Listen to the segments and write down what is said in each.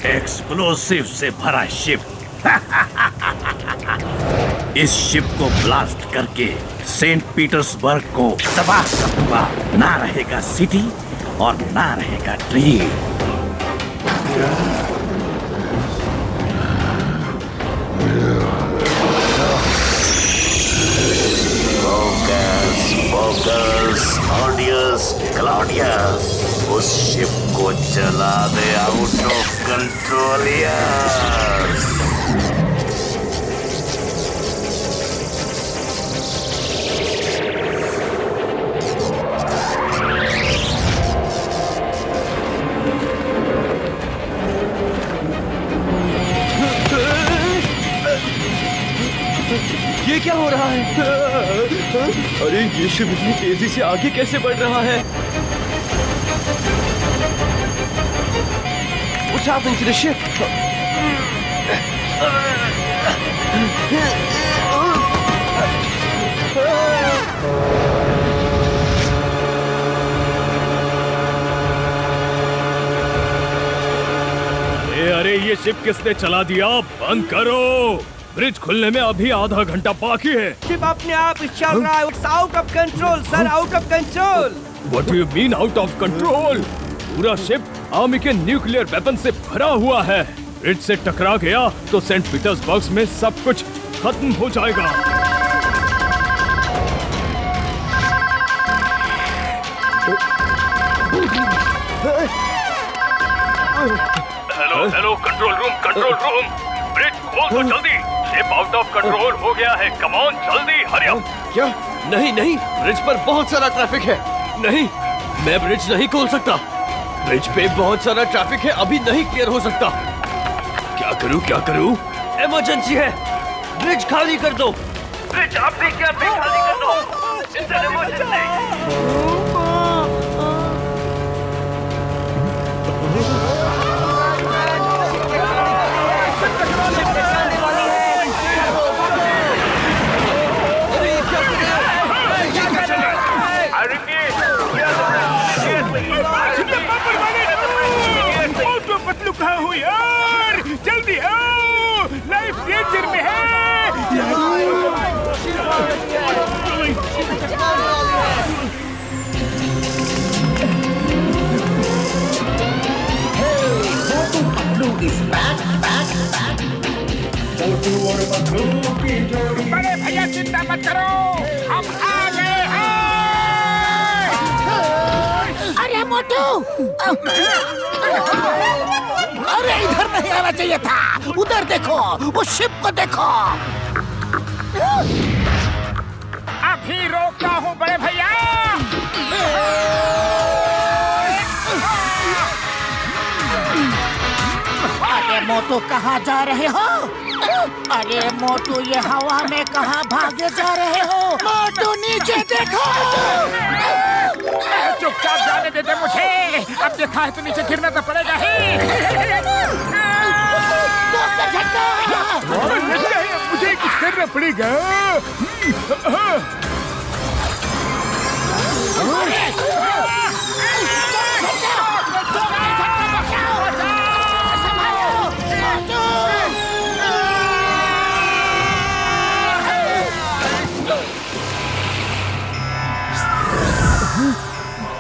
Explosive से भरा ship. इस शिप को ब्लास्ट करके सेंट पीटर्सबर्ग को तबाह कर दूंगा। ना रहेगा सिटी और ना रहेगा ड्रीम। ऑडियस क्लॉडियस, उस शिप को चला दे आउट ऑफ कंट्रोल। ये क्या हो रहा है? अरे ये शिप इतनी तेजी से आगे कैसे बढ़ रहा है? What's happening to the ship? अरे ये शिप किसने चला दिया? बंद करो। ब्रिज खुलने में अभी आधा घंटा बाकी है। शिप अपने आप ही चल रहा है। It's out of control, sir, out of control. What do you mean out of control? पूरा शिप आर्मी के न्यूक्लियर वेपन से भरा हुआ है। ब्रिज से टकरा गया तो सेंट पीटर्सबर्ग में सब कुछ खत्म हो जाएगा। Hello control room. ब्रिज खोल दो जल्दी। शिप आउट ऑफ कंट्रोल हो गया है। कम ऑन जल्दी, हरी अप। क्या? नहीं, ब्रिज पर बहुत सारा ट्रैफिक है। नहीं, मैं ब्रिज नहीं खोल सकता। ब्रिज पे बहुत सारा ट्रैफिक है, अभी नहीं क्लियर हो सकता। क्या करूं? इमरजेंसी है। ब्रिज खाली कर दो। ब्रिज आप भी क्या खाली कर दो। It's an emergency. पतलू कहाँ हो यार? जल्दी आओ, लाइफ डेंजर में है। बड़े भैया चिंता मत करो, हम आ गए हैं। अरे मोटू, अरे इधर नहीं आना चाहिए था। उधर देखो, उस शिप को देखो। अभी रोकता हूँ बड़े भैया। अरे मोटू कहाँ जा रहे हो? अरे मोटू ये हवा में कहाँ भागे जा रहे हो? मोटू नीचे देखो। चुपचाप जाने देते मुझे। अब देखा है तो नीचे गिरना तो पड़ेगा ही। मुझे कुछ करना पड़ेगा।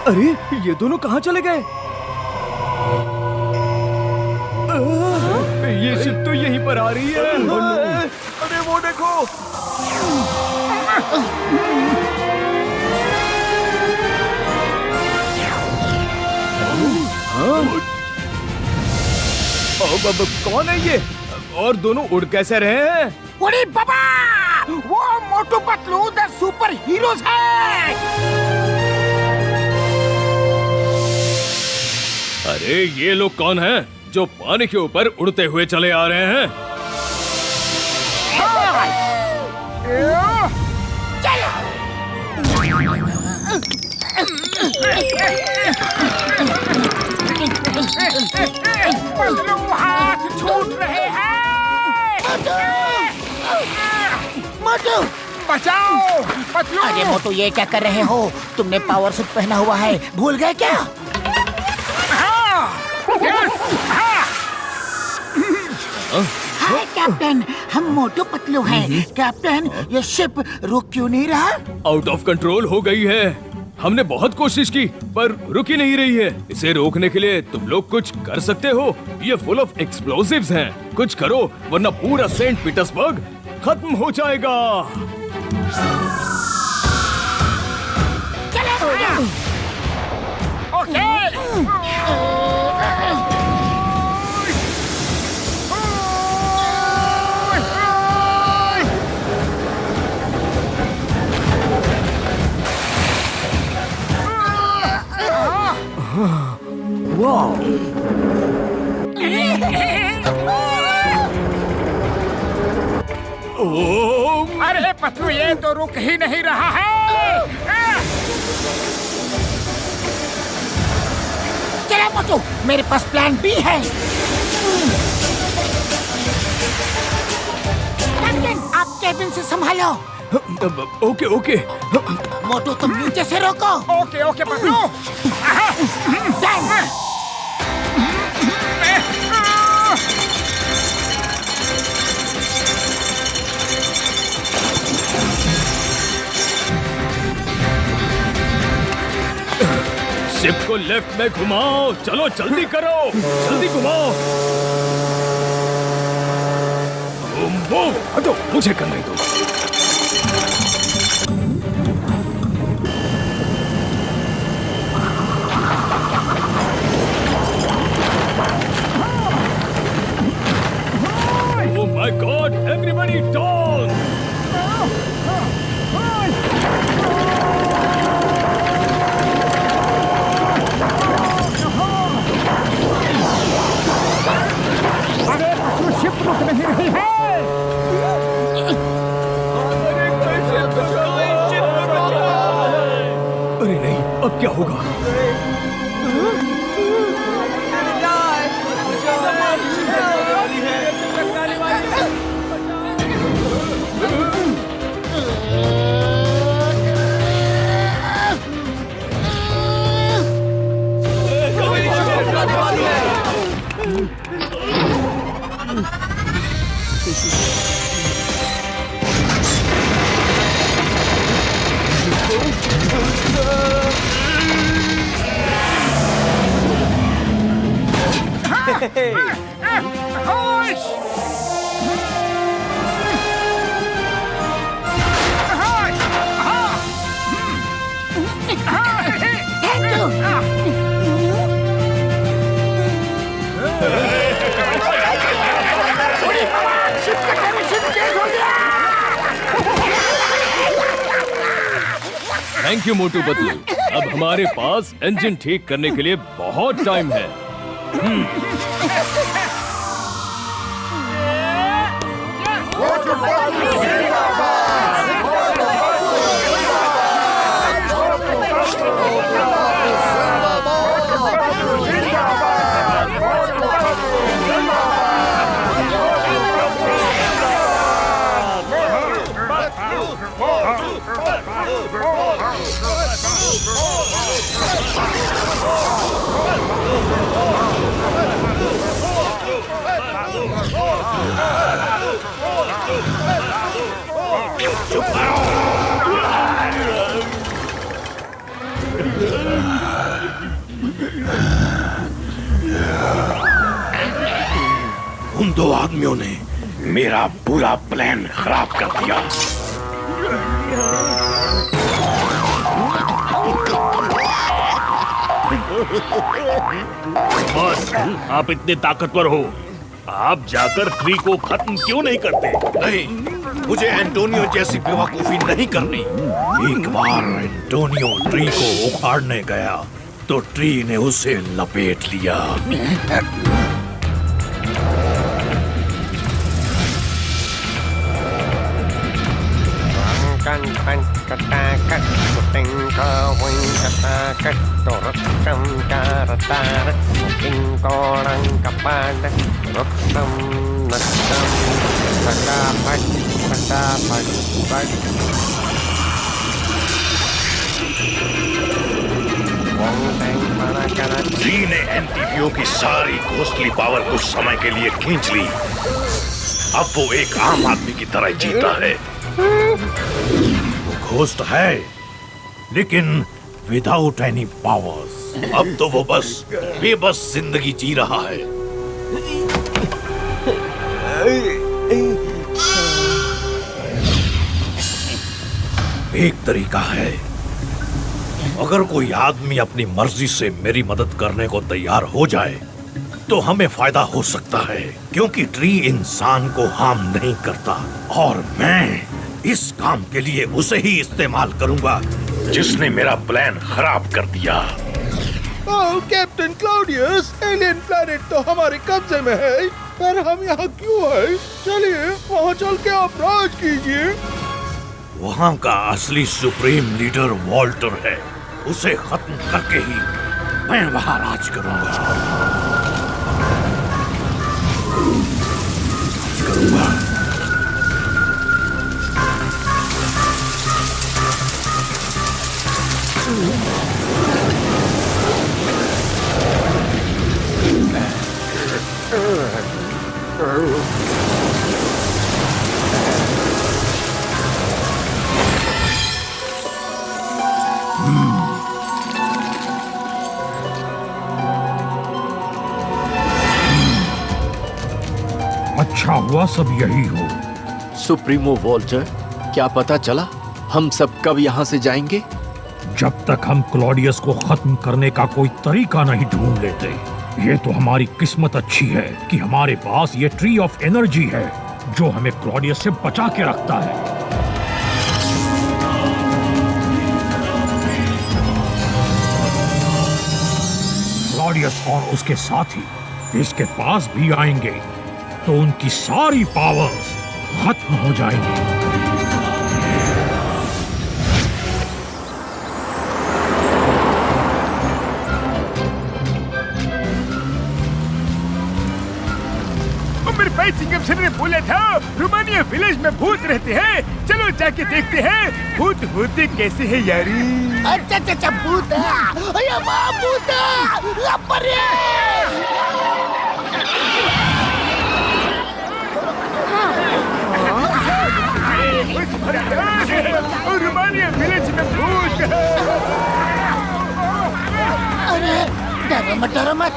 अरे ये दोनों कहाँ चले गए? ये शिप तो यहीं पर आ रही है। अरे वो देखो। अब कौन है ये? और दोनों उड़ कैसे रहे हैं? उड़ी बाबा, वो Motu Patlu the super heroes है। अरे ये लोग कौन हैं जो पानी के ऊपर उड़ते हुए चले आ रहे हैं? पतलू हाथ छूट रहे हैं। मोटू बचाओ पतलू। अरे मोटू ये क्या कर रहे हो? तुमने पावर सूट पहना हुआ है, भूल गए क्या? कैप्टन, हम मोटू पतलू हैं। कैप्टन, ये शिप रुक क्यों नहीं रहा? आउट ऑफ कंट्रोल हो गई है। हमने बहुत कोशिश की पर रुक ही नहीं रही है। इसे रोकने के लिए तुम लोग कुछ कर सकते हो? ये फुल ऑफ एक्सप्लोसिव्स हैं। कुछ करो वरना पूरा सेंट पीटर्सबर्ग खत्म हो जाएगा। अरे पतलू, ये तो रुक ही नहीं रहा है। चलो मोटू, मेरे पास प्लान बी है। कैप्टन, आप केबिन से संभालो। Okay okay. मोटू, तुम नीचे से रोको। Okay okay Patlu. Done. Ship को लेफ्ट में घुमाओ। चलो जल्दी करो, जल्दी घुमाओ। वो हटो, मुझे करने दो। Oh my God! Everybody down! अरे पतलू, शिप रुक नहीं रही है। अरे नहीं, अब क्या होगा? Thank you Motu Patlu. अब हमारे पास इंजन ठीक करने के लिए बहुत टाइम है। उन दो आदमियों ने मेरा पूरा प्लान खराब कर दिया। बॉस, आप इतने ताकतवर हो, आप जाकर ट्री को खत्म क्यों नहीं करते? नहीं, मुझे एंटोनियो जैसी बेवकूफी नहीं करनी। एक बार एंटोनियो ट्री को उखाड़ने गया तो ट्री ने उसे लपेट लिया। ट्री ने एनटीपीओ की सारी घोंसली पावर कुछ समय के लिए खींच ली। अब वो एक आम आदमी की तरह जीता है। वो घोस्ट है, लेकिन विदाउट एनी पावर्स। अब तो वो बस बेबस जिंदगी जी रहा है। एक तरीका है, अगर कोई आदमी अपनी मर्जी से मेरी मदद करने को तैयार हो जाए तो हमें फायदा हो सकता है, क्योंकि ट्री इंसान को हार्म नहीं करता। और मैं इस काम के लिए उसे ही इस्तेमाल करूंगा जिसने मेरा प्लान खराब कर दिया। ओह कैप्टन क्लाउडियस, एलियन प्लैनेट तो हमारे कब्जे में है, पर हम यहाँ क्यों हैं? चलिए वहाँ चल के आप राज कीजिए। वहाँ का असली सुप्रीम लीडर वॉल्टर है, उसे खत्म करके ही मैं वहाँ राज करूंगा। अच्छा हुआ सब यही हो। सुप्रीमो वॉल्टर, क्या पता चला हम सब कब यहाँ से जाएंगे? जब तक हम क्लॉडियस को खत्म करने का कोई तरीका नहीं ढूंढ लेते। ये तो हमारी किस्मत अच्छी है कि हमारे पास ये ट्री ऑफ एनर्जी है जो हमें क्लॉडियस से बचा के रखता है। क्लॉडियस और उसके साथी इसके पास भी आएंगे तो उनकी सारी पावर्स खत्म हो जाएंगी। मेरे भाई चिंगम सर ने बोला था रोमानिया विलेज में भूत रहते हैं। चलो जाके देखते हैं भूत होते कैसे है यारी। अच्छा अच्छा अच्छा, भूत अरे वाह, भूत अरे और रोमानिया विलेज में भूत। अरे डरो मत, डरो मत।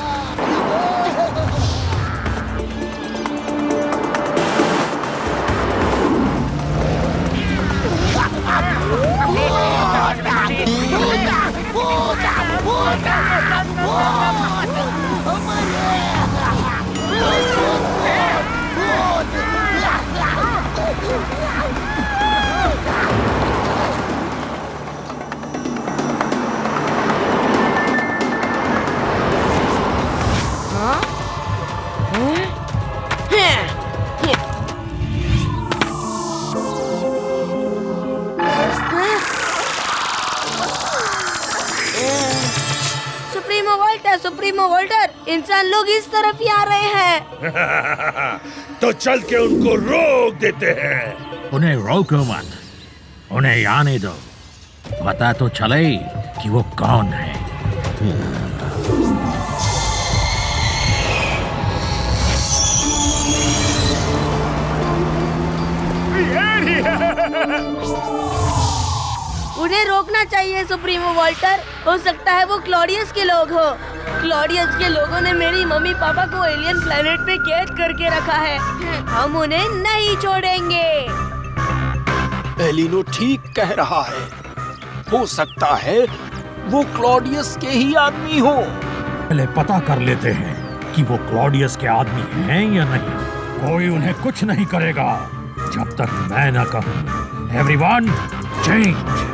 सुप्रीमो वोल्टर, इंसान लोग इस तरफ ही आ रहे हैं। तो चल के उनको रोक देते हैं। उन्हें रोको मत, उन्हें आने दो, पता तो चले कि वो कौन है। उन्हें रोकना चाहिए सुप्रीमो वोल्टर। हो सकता है वो क्लॉडियस के लोग हो। क्लॉडियस के लोगों ने मेरी मम्मी पापा को एलियन प्लेनेट पे कैद करके रखा है। हम उन्हें नहीं छोड़ेंगे। एलिनो ठीक कह रहा है, हो सकता है वो क्लॉडियस के ही आदमी हो। पहले पता कर लेते हैं कि वो क्लॉडियस के आदमी हैं या नहीं। कोई उन्हें कुछ नहीं करेगा जब तक मैं ना कहूं। Everyone change.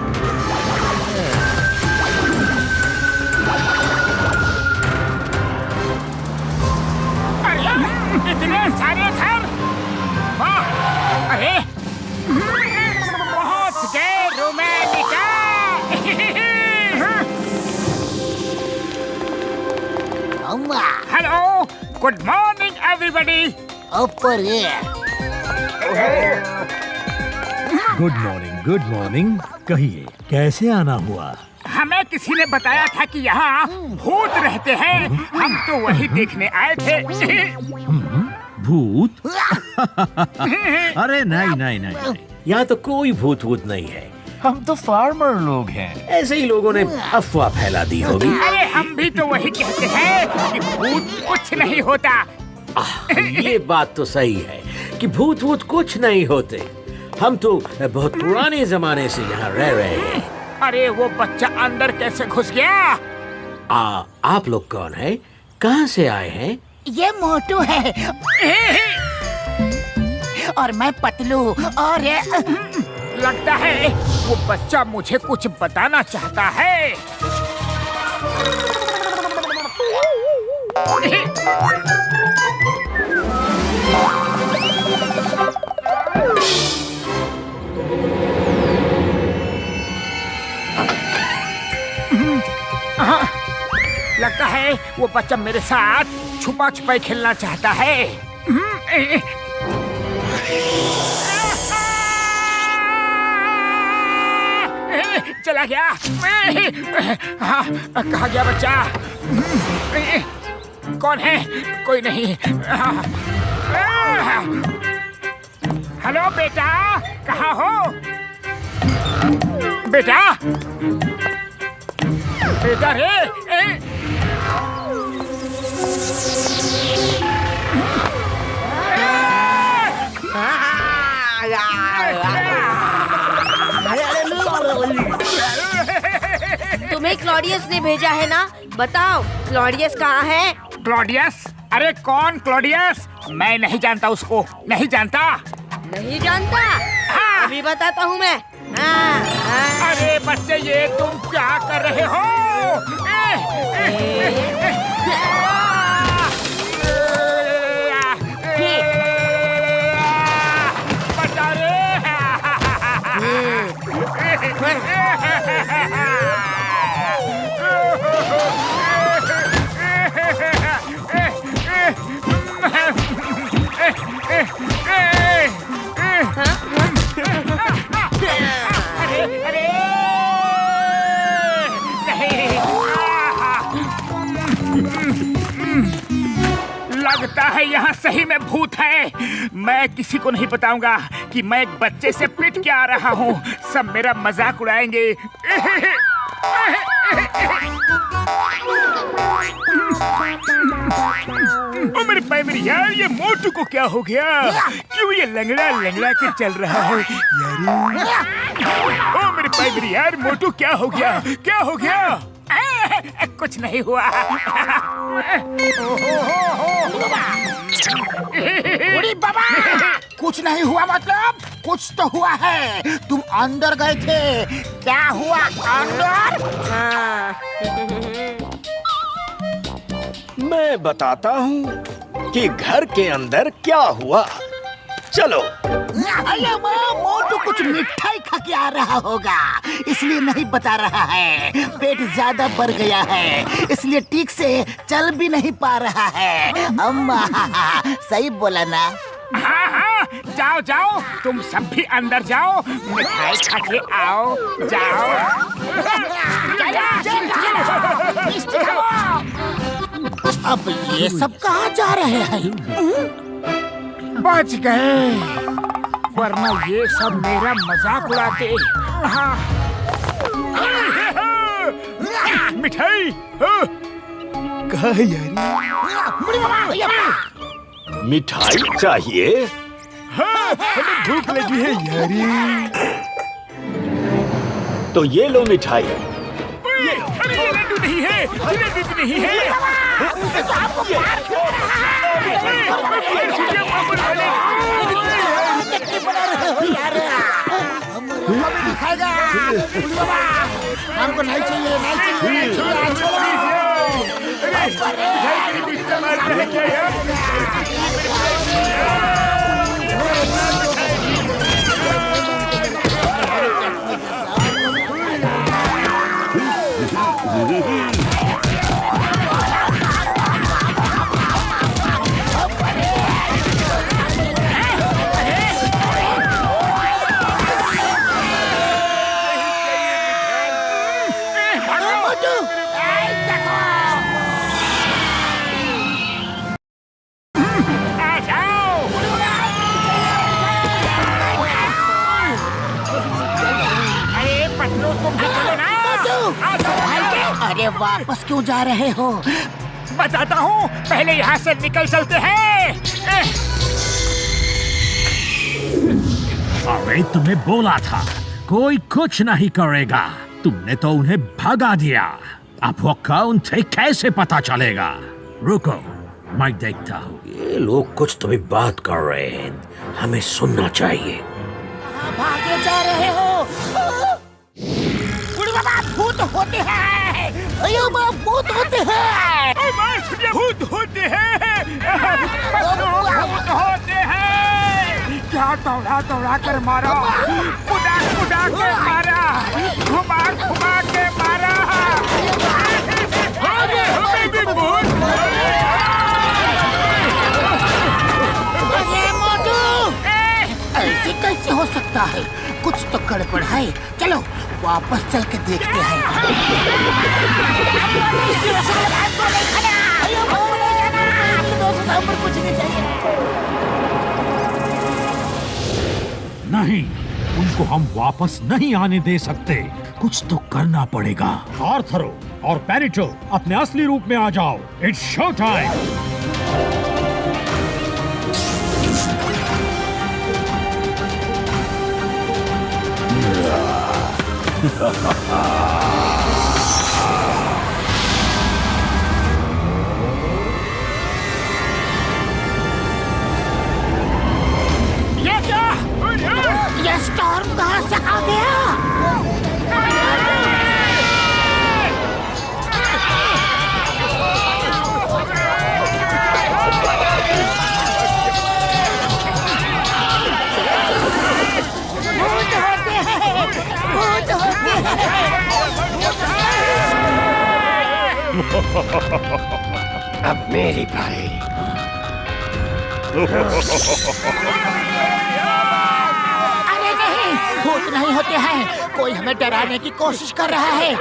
इतने सारे घर, वाह! अरे पहुंच गए Romanica. Hello, good morning everybody. ऊपर गुड मॉर्निंग। कहिए कैसे आना हुआ? हमें किसी ने बताया था कि यहाँ भूत रहते हैं। हम तो वही देखने आए थे। भूत? अरे नहीं नहीं नहीं, नहीं। यहाँ तो कोई भूत वूत नहीं है। हम तो फार्मर लोग हैं। ऐसे ही लोगों ने अफवाह फैला दी होगी। अरे हम भी तो वही कहते हैं कि भूत कुछ नहीं होता। ये बात तो सही है कि भूत वूत कुछ नहीं होते। हम तो बहुत पुराने जमाने से यहाँ रह रहे हैं। अरे वो बच्चा अंदर कैसे घुस गया? आप लोग कौन है? कहाँ से आए हैं? ये मोटू है और मैं पतलू और ये लगता है वो बच्चा मुझे कुछ बताना चाहता है। लगता है वो बच्चा मेरे साथ छुपा छुपाई खेलना चाहता है। चला गया। हाँ, कहाँ गया बच्चा? कौन है? कोई नहीं। हेलो बेटा, कहाँ हो? बेटा, बेटा रे। तुम्हें क्लॉडियस ने भेजा है ना? बताओ क्लॉडियस कहाँ है? क्लॉडियस? अरे कौन क्लॉडियस? मैं नहीं जानता उसको, नहीं जानता। नहीं जानता? हाँ। अभी बताता हूँ मैं। हाँ। अरे बच्चे, ये तुम क्या कर रहे हो? बचा रे। लगता है यहाँ सही में भूत है। मैं किसी को नहीं बताऊंगा कि मैं एक बच्चे से पिट के आ रहा हूँ। सब मेरा मजाक उड़ाएंगे। ओ मेरे भाई, मेरी यार, ये मोटू को क्या हो गया? क्यों ये लंगड़ा लंगड़ा के चल रहा है यार? ओ मेरे भाई, मेरी यार, मोटू क्या हो गया? क्या हो गया? कुछ नहीं हुआ। उड़ी बाबा, कुछ नहीं हुआ मतलब? कुछ तो हुआ है। तुम अंदर गए थे, क्या हुआ अंदर? मैं बताता हूँ कि घर के अंदर क्या हुआ। चलो। अरे माँ, मोटू कुछ मिठाई खा के आ रहा होगा, इसलिए नहीं बता रहा है। पेट ज्यादा बढ़ गया है, इसलिए ठीक से चल भी नहीं पा रहा है। अम्मा, सही बोला ना? हाँ हाँ, जाओ जाओ, तुम सब भी अंदर जाओ, मिठाई खा के आओ। जाओ। अब ये सब कहाँ जा रहे हैं? बच गए, वरना ये सब मेरा मजाक उड़ाते। हाँ। मिठाई कहाँ है यारी? मिठाई चाहिए? हाँ, हमें भूख लगी है यारी। तो ये लो मिठाई। अरे ये लड्डू नहीं है, जलेबी भी नहीं है। हमको नहीं चाहिए, नहीं चाहिए, नहीं चाहिए। अरे वापस क्यों जा रहे हो? बताता हूँ, पहले यहाँ से निकल चलते हैं। अरे तुम्हें बोला था कोई कुछ नहीं करेगा, तुमने तो उन्हें भगा दिया। अब वो कौन थे कैसे पता चलेगा? रुको, मैं देखता हूँ। ये लोग कुछ तो भी बात कर रहे हैं, हमें सुनना चाहिए। कहाँ भागे जा रहे हो? बुढ़ी बाबा, भूत होते हैं। अयो बाबा, भूत होते हैं। भूत होते हैं, भूत होते हैं। क्या दौड़ा दौड़ा कर मारा, कुदा कुदा के मारा, घुमा घुमा के मारा। हमें भी भूत। अरे मोटू, ऐसे कैसे हो सकता है? कुछ तो गड़बड़ है। चलो वापस चल के देखते हैं। कुछ नहीं चाहिए। नहीं, उनको हम वापस नहीं आने दे सकते। कुछ तो करना पड़ेगा। आर्थरो और पेरिटो, अपने असली रूप में आ जाओ। It's show time. ये क्या? ये स्टॉर्म कहाँ से आ गया? भूत होते हैं, भूत होते हैं। अब मेरी बारी। अरे नहीं, भूत नहीं होते हैं। कोई हमें डराने की कोशिश कर रहा है।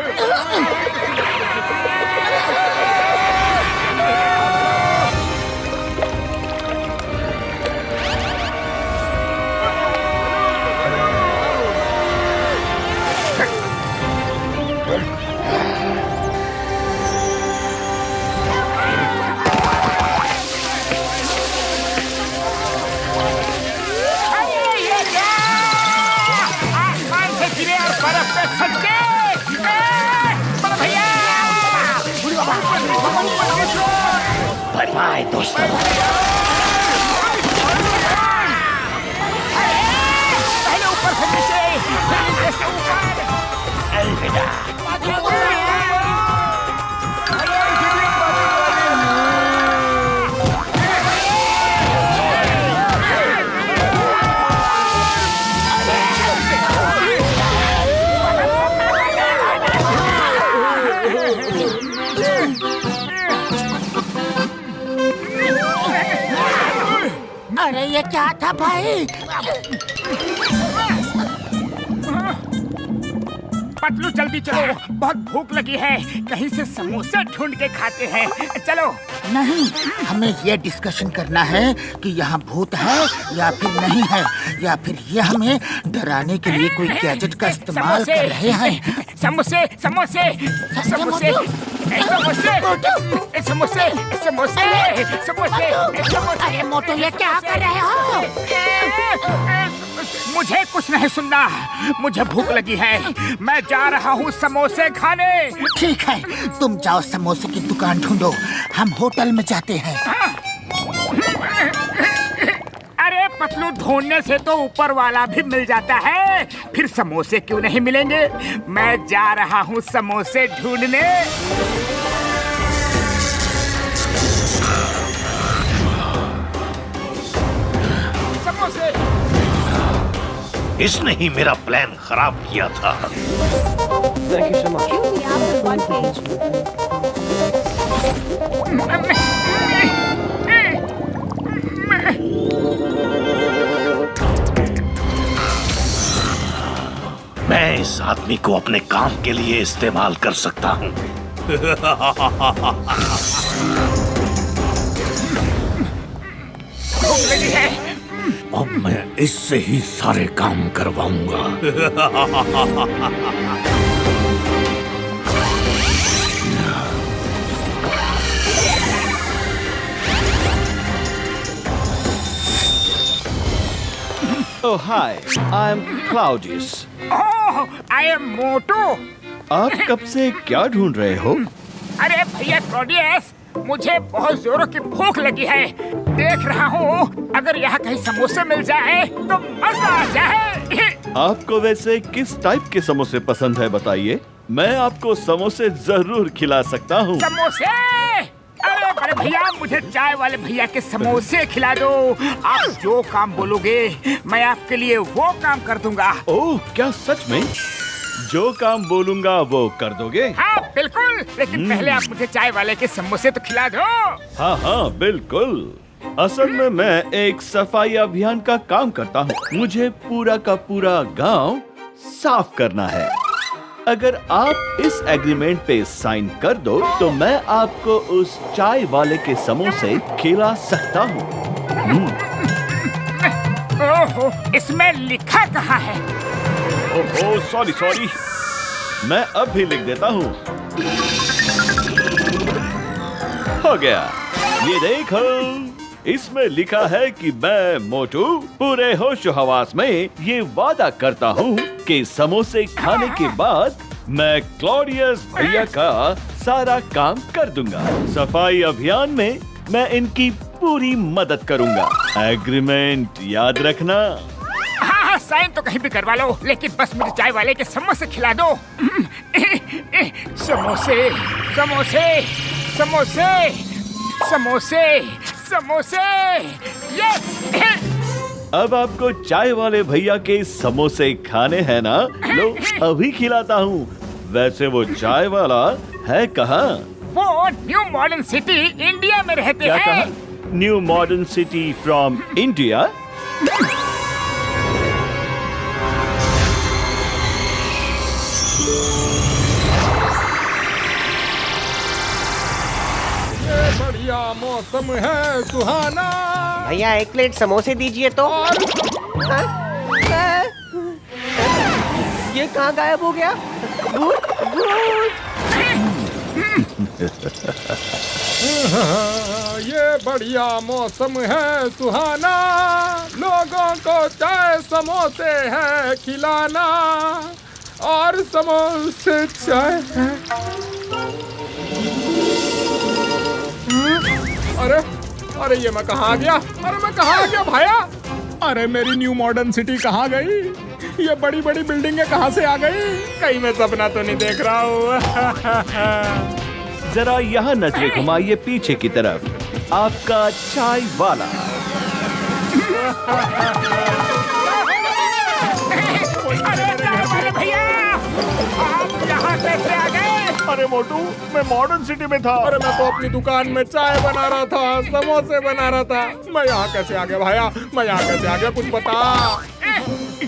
बाय बाय दोस्तों। पहले ऊपर से नीचे, फिर नीचे से ऊपर। अलविदा। अरे ये क्या था भाई? पतलू जल्दी चलो, बहुत भूख लगी है। कहीं से समोसे ढूंढ के खाते हैं। चलो। नहीं, हमें ये डिस्कशन करना है कि यहाँ भूत है या फिर नहीं है, या फिर ये हमें डराने के लिए कोई गैजेट का इस्तेमाल कर रहे हैं। समोसे समोसे समोसे समोसे समोसे समोसे समोसे। अरे मोटू, ये क्या कर रहे हो? मुझे कुछ नहीं सुनना। मुझे भूख लगी है, मैं जा रहा हूँ समोसे खाने। ठीक है, तुम जाओ समोसे की दुकान ढूंढो, हम होटल में जाते हैं। अरे पतलू, ढूंढने से तो ऊपर वाला भी मिल जाता है, फिर समोसे क्यों नहीं मिलेंगे? मैं जा रहा हूँ समोसे ढूंढने। समोसे। इसने ही मेरा प्लान खराब किया था। Thank you so much. Here we have the one page. मैं इस आदमी को अपने काम के लिए इस्तेमाल कर सकता हूँ। अब मैं इससे ही सारे काम करवाऊंगा। Oh hi, I am Claudius. Oh, I am Motu. आप कब से क्या ढूंढ रहे हो? अरे भैया क्लॉडियस, मुझे बहुत जोरों की भूख लगी है। देख रहा हूँ, अगर यहाँ कहीं समोसे मिल जाए तो मजा आ जाए। आपको वैसे किस टाइप के समोसे पसंद है बताइए, मैं आपको समोसे जरूर खिला सकता हूँ। समोसे? अरे बड़े भैया, मुझे चाय वाले भैया के समोसे खिला दो। आप जो काम बोलोगे मैं आपके लिए वो काम कर दूंगा। ओह, क्या सच में? जो काम बोलूंगा वो कर दोगे? हाँ बिल्कुल, लेकिन पहले आप मुझे चाय वाले के समोसे तो खिला दो। हाँ हाँ बिल्कुल। असल में मैं एक सफाई अभियान का काम करता हूँ। मुझे पूरा का पूरा गांव साफ करना है। अगर आप इस एग्रीमेंट पे साइन कर दो तो मैं आपको उस चाय वाले के समोसे खिला सकता हूँ। ओहो, इसमें लिखा कहाँ है? ओह सॉरी सॉरी, मैं अब भी लिख देता हूँ। हो गया, ये देखो, इसमें लिखा है कि मैं मोटू पूरे होशो हवास में ये वादा करता हूँ कि समोसे खाने के बाद मैं क्लॉडियस भैया का सारा काम कर दूंगा। सफाई अभियान में मैं इनकी पूरी मदद करूंगा। एग्रीमेंट याद रखना। हाँ, साइन तो कहीं भी करवा लो, लेकिन बस मुझे चाय वाले के समोसे खिला दो। समोसे समोसे समोसे समोसे समोसे, यस। अब आपको चाय वाले भैया के समोसे खाने हैं ना? लो अभी खिलाता हूँ। वैसे वो चाय वाला है कहाँ? वो न्यू मॉडर्न सिटी इंडिया में रहते क्या हैं। कहा? New modern city from India? बढ़िया मौसम है सुहाना। भैया 1 प्लेट समोसे दीजिए तो। हाँ? हाँ? ये कहाँ गायब हो गया? भूत भूत। ये बढ़िया मौसम है सुहाना, लोगों को चाय समोसे है खिलाना, और समोसे चाय है। अरे अरे, ये मैं कहाँ आ गया? अरे मैं कहाँ आ गया भाया? अरे मेरी न्यू मॉडर्न सिटी कहाँ गई? ये बड़ी बड़ी बिल्डिंगें कहाँ से आ गई? कहीं मैं सपना तो नहीं देख रहा हूँ? जरा यहाँ नजरें घुमाइए पीछे की तरफ। आपका चाय वाला। अरे चाय वाले भैया, आप यहाँ कैसे आ गए? अरे मोटू, मैं मॉडर्न सिटी में था। अरे मैं तो अपनी दुकान में चाय बना रहा था, समोसे बना रहा था। मैं यहाँ कैसे आ गया भाया? मैं यहाँ कैसे आ गया, कुछ बता।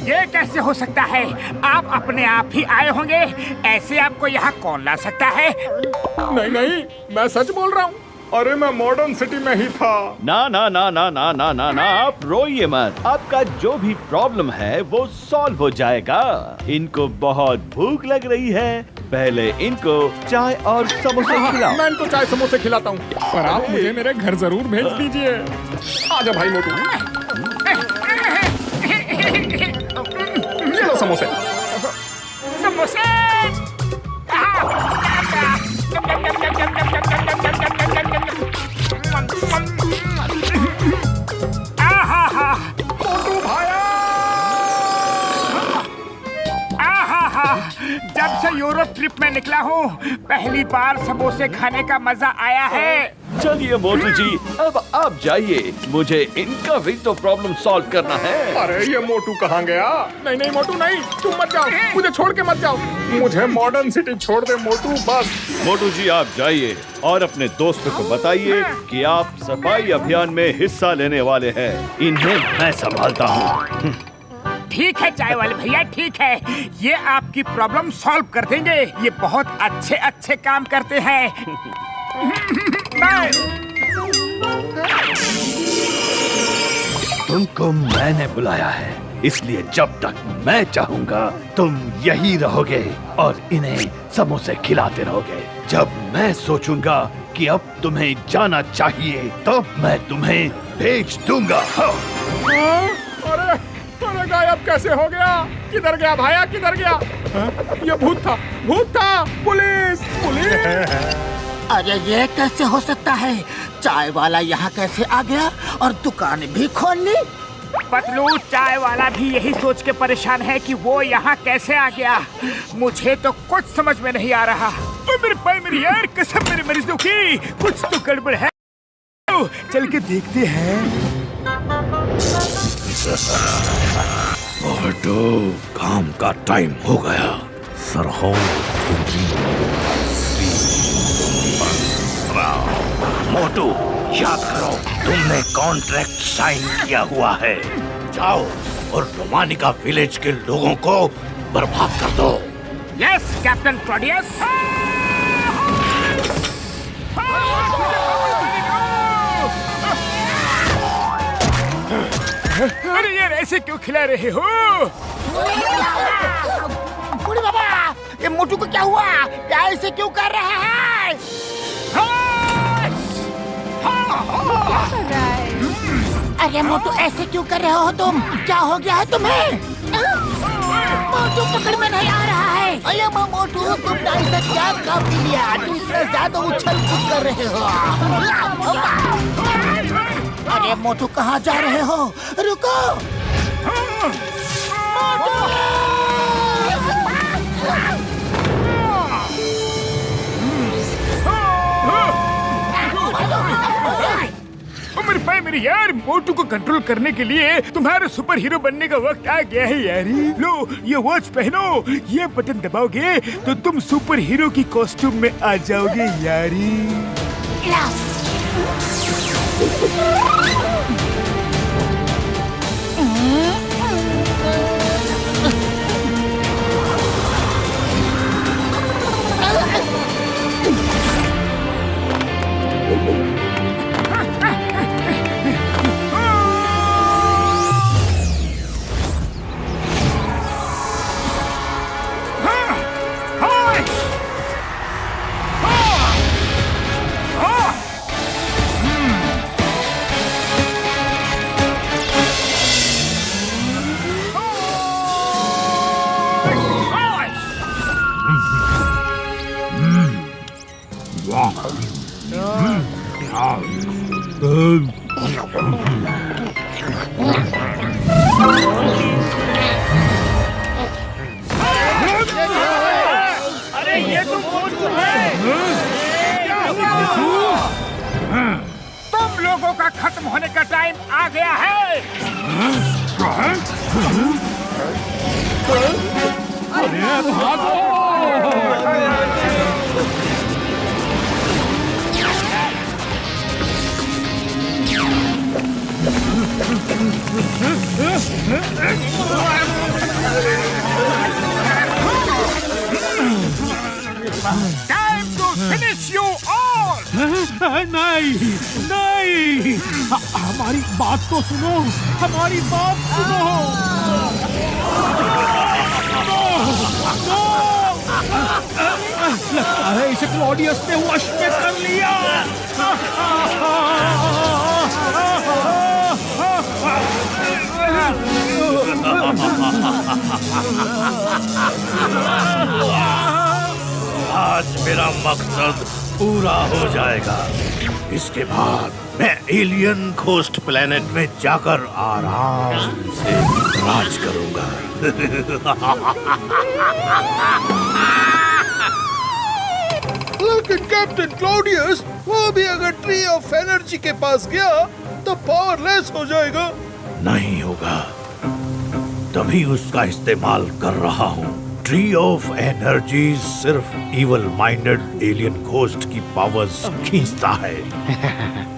ये कैसे हो सकता है? आप अपने आप ही आए होंगे। ऐसे आपको यहाँ कौन ला सकता है? नहीं नहीं, मैं सच बोल रहा हूँ। अरे मैं मॉडर्न सिटी में ही था। ना ना ना ना ना ना ना ना, आप रोइए मत। आपका जो भी प्रॉब्लम है वो सॉल्व हो जाएगा। इनको बहुत भूख लग रही है, पहले इनको चाय और समोसे खिलाओ। मैं इनको चाय समोसे खिलाता हूँ, पर आप मुझे मेरे घर जरूर भेज दीजिए। आजा भाई मोटू, ये लो समोसे। समोसे। मोटू भाया, जब से यूरोप ट्रिप में निकला हूँ, पहली बार समोसे खाने का मजा आया है। चलिए मोटू जी, अब आप जाइए, मुझे इनका भी तो प्रॉब्लम सॉल्व करना है। अरे ये मोटू कहाँ गया? नहीं नहीं मोटू नहीं, तुम मत जाओ, मुझे छोड़ के मत जाओ। मुझे मॉडर्न सिटी छोड़ दे मोटू, बस। मोटू जी आप जाइए और अपने दोस्तों को बताइए कि आप सफाई अभियान में हिस्सा लेने वाले हैं। इन्हें मैं संभालता हूँ। ठीक है चाय वाले भैया, ठीक है, ये आपकी प्रॉब्लम सॉल्व कर देंगे। ये बहुत अच्छे अच्छे काम करते हैं। बाय। तुमको मैंने बुलाया है, इसलिए जब तक मैं चाहूंगा तुम यही रहोगे और इन्हें समोसे खिलाते रहोगे। जब मैं सोचूंगा कि अब तुम्हें जाना चाहिए, तब मैं तुम्हें भेज दूंगा। अरे अरे अरे गायब कैसे हो गया? किधर गया भाया, किधर गया? ये भूत था, भूत था। Police, police. अरे ये कैसे हो सकता है? चाय वाला यहाँ कैसे आ गया और दुकान भी खोल ली? पतलू, चाय वाला भी यही सोच के परेशान है कि वो यहाँ कैसे आ गया। मुझे तो कुछ समझ में नहीं आ रहा। तो मेरे भाई, मेरी यार कसम, मेरे मरीजों की कुछ तो गड़बड़ है। चल के देखते हैं। मोटू, काम का टाइम हो गया। सरहो मोटू, याद करो, तुमने कॉन्ट्रैक्ट साइन किया हुआ है। जाओ और रोमानिका विलेज के लोगों को बर्बाद कर दो। Yes captain Claudius. अरे यार, ऐसे क्यों खिला रहे हो? बूढ़ी बाबा, ये मोटू को क्या हुआ? क्या ऐसे क्यों कर रहा है? अरे मोटू, ऐसे क्यों कर रहे हो तुम? क्या हो गया है तुम्हें? मोटू पकड़ में नहीं आ रहा है। अरे मोटू, तुमने ऐसा क्या काम लिया? तुम इतना ज्यादा उछल कूद कर रहे हो। अरे मोटू, कहाँ जा रहे हो? रुको। मेरे भाई, मेरे यार, मोटू को कंट्रोल करने के लिए तुम्हारे सुपर हीरो बनने का वक्त आ गया है यारी। लो, ये वॉच पहनो, ये बटन दबाओगे तो तुम सुपर हीरो की कॉस्ट्यूम में आ जाओगे यारी। अरे ये तो मोटू है। तुम लोगों का खत्म होने का टाइम आ गया है। अरे भागो! Time to finish you all! नहीं, नहीं, हमारी बात तो सुनो, हमारी बात सुनो। लगता है इसे क्लॉडियस ने वश में कर लिया। आज मेरा मकसद पूरा हो जाएगा। इसके बाद मैं एलियन कोस्ट प्लेनेट में जाकर आराम से राज करूंगा। लेकिन कैप्टन क्लॉडियस, वो भी अगर ट्री ऑफ एनर्जी के पास गया तो पावरलेस हो जाएगा। नहीं होगा, तभी उसका इस्तेमाल कर रहा हूँ। ट्री ऑफ एनर्जी सिर्फ इवल माइंडेड एलियन घोस्ट की पावर्स खींचता है।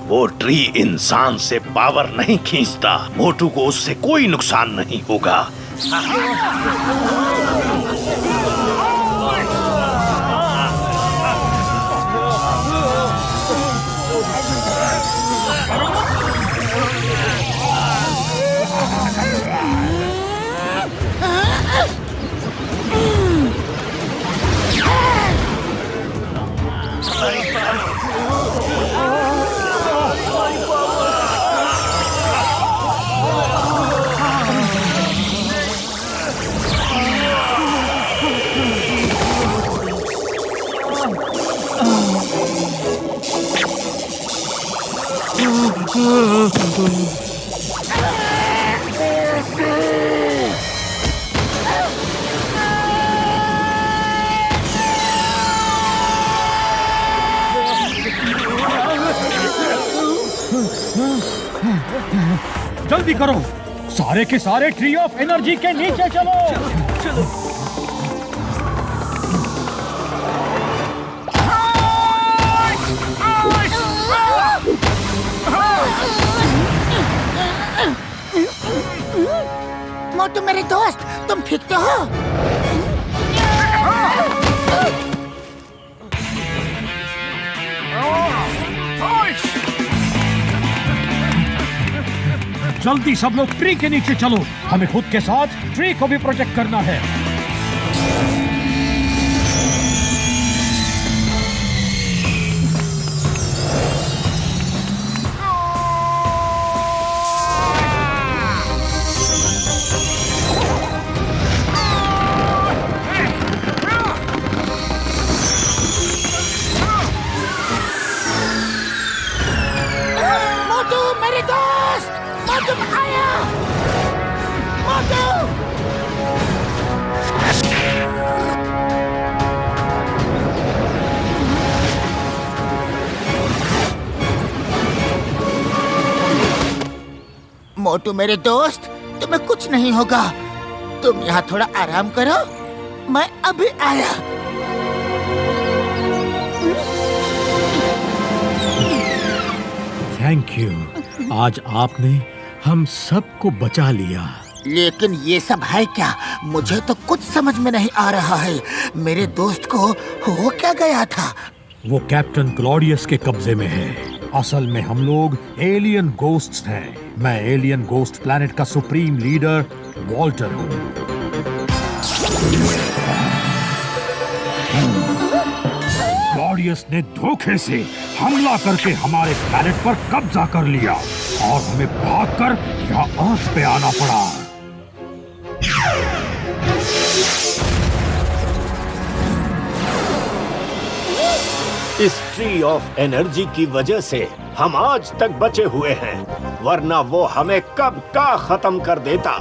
वो ट्री इंसान से पावर नहीं खींचता। मोटू को उससे कोई नुकसान नहीं होगा। जल्दी करो, सारे के सारे ट्री ऑफ एनर्जी के नीचे चलो। मोटू मेरे दोस्त, तुम ठीक तो हो? जल्दी सब लोग ट्री के नीचे चलो, हमें खुद के साथ ट्री को भी प्रोटेक्ट करना है। मोटू मेरे दोस्त, मोटू आया, मोटू। मोटू मेरे दोस्त, तुम्हें कुछ नहीं होगा। तुम यहाँ थोड़ा आराम करो, मैं अभी आया। थैंक यू, आज आपने हम सबको बचा लिया। लेकिन ये सब है क्या? मुझे तो कुछ समझ में नहीं आ रहा है। मेरे दोस्त को हो क्या गया था? वो कैप्टन क्लॉडियस के कब्जे में है। असल में हम लोग एलियन गोस्ट्स हैं। मैं एलियन गोस्ट प्लैनेट का सुप्रीम लीडर वॉल्टर हूँ। क्लॉडियस ने धोखे से हमला करके हमारे प्लैनेट पर कब्जा कर लिया और हमें भागकर यहाँ अर्थ पे आना पड़ा। इस ट्री ऑफ एनर्जी की वजह से हम आज तक बचे हुए हैं, वरना वो हमें कब का खत्म कर देता।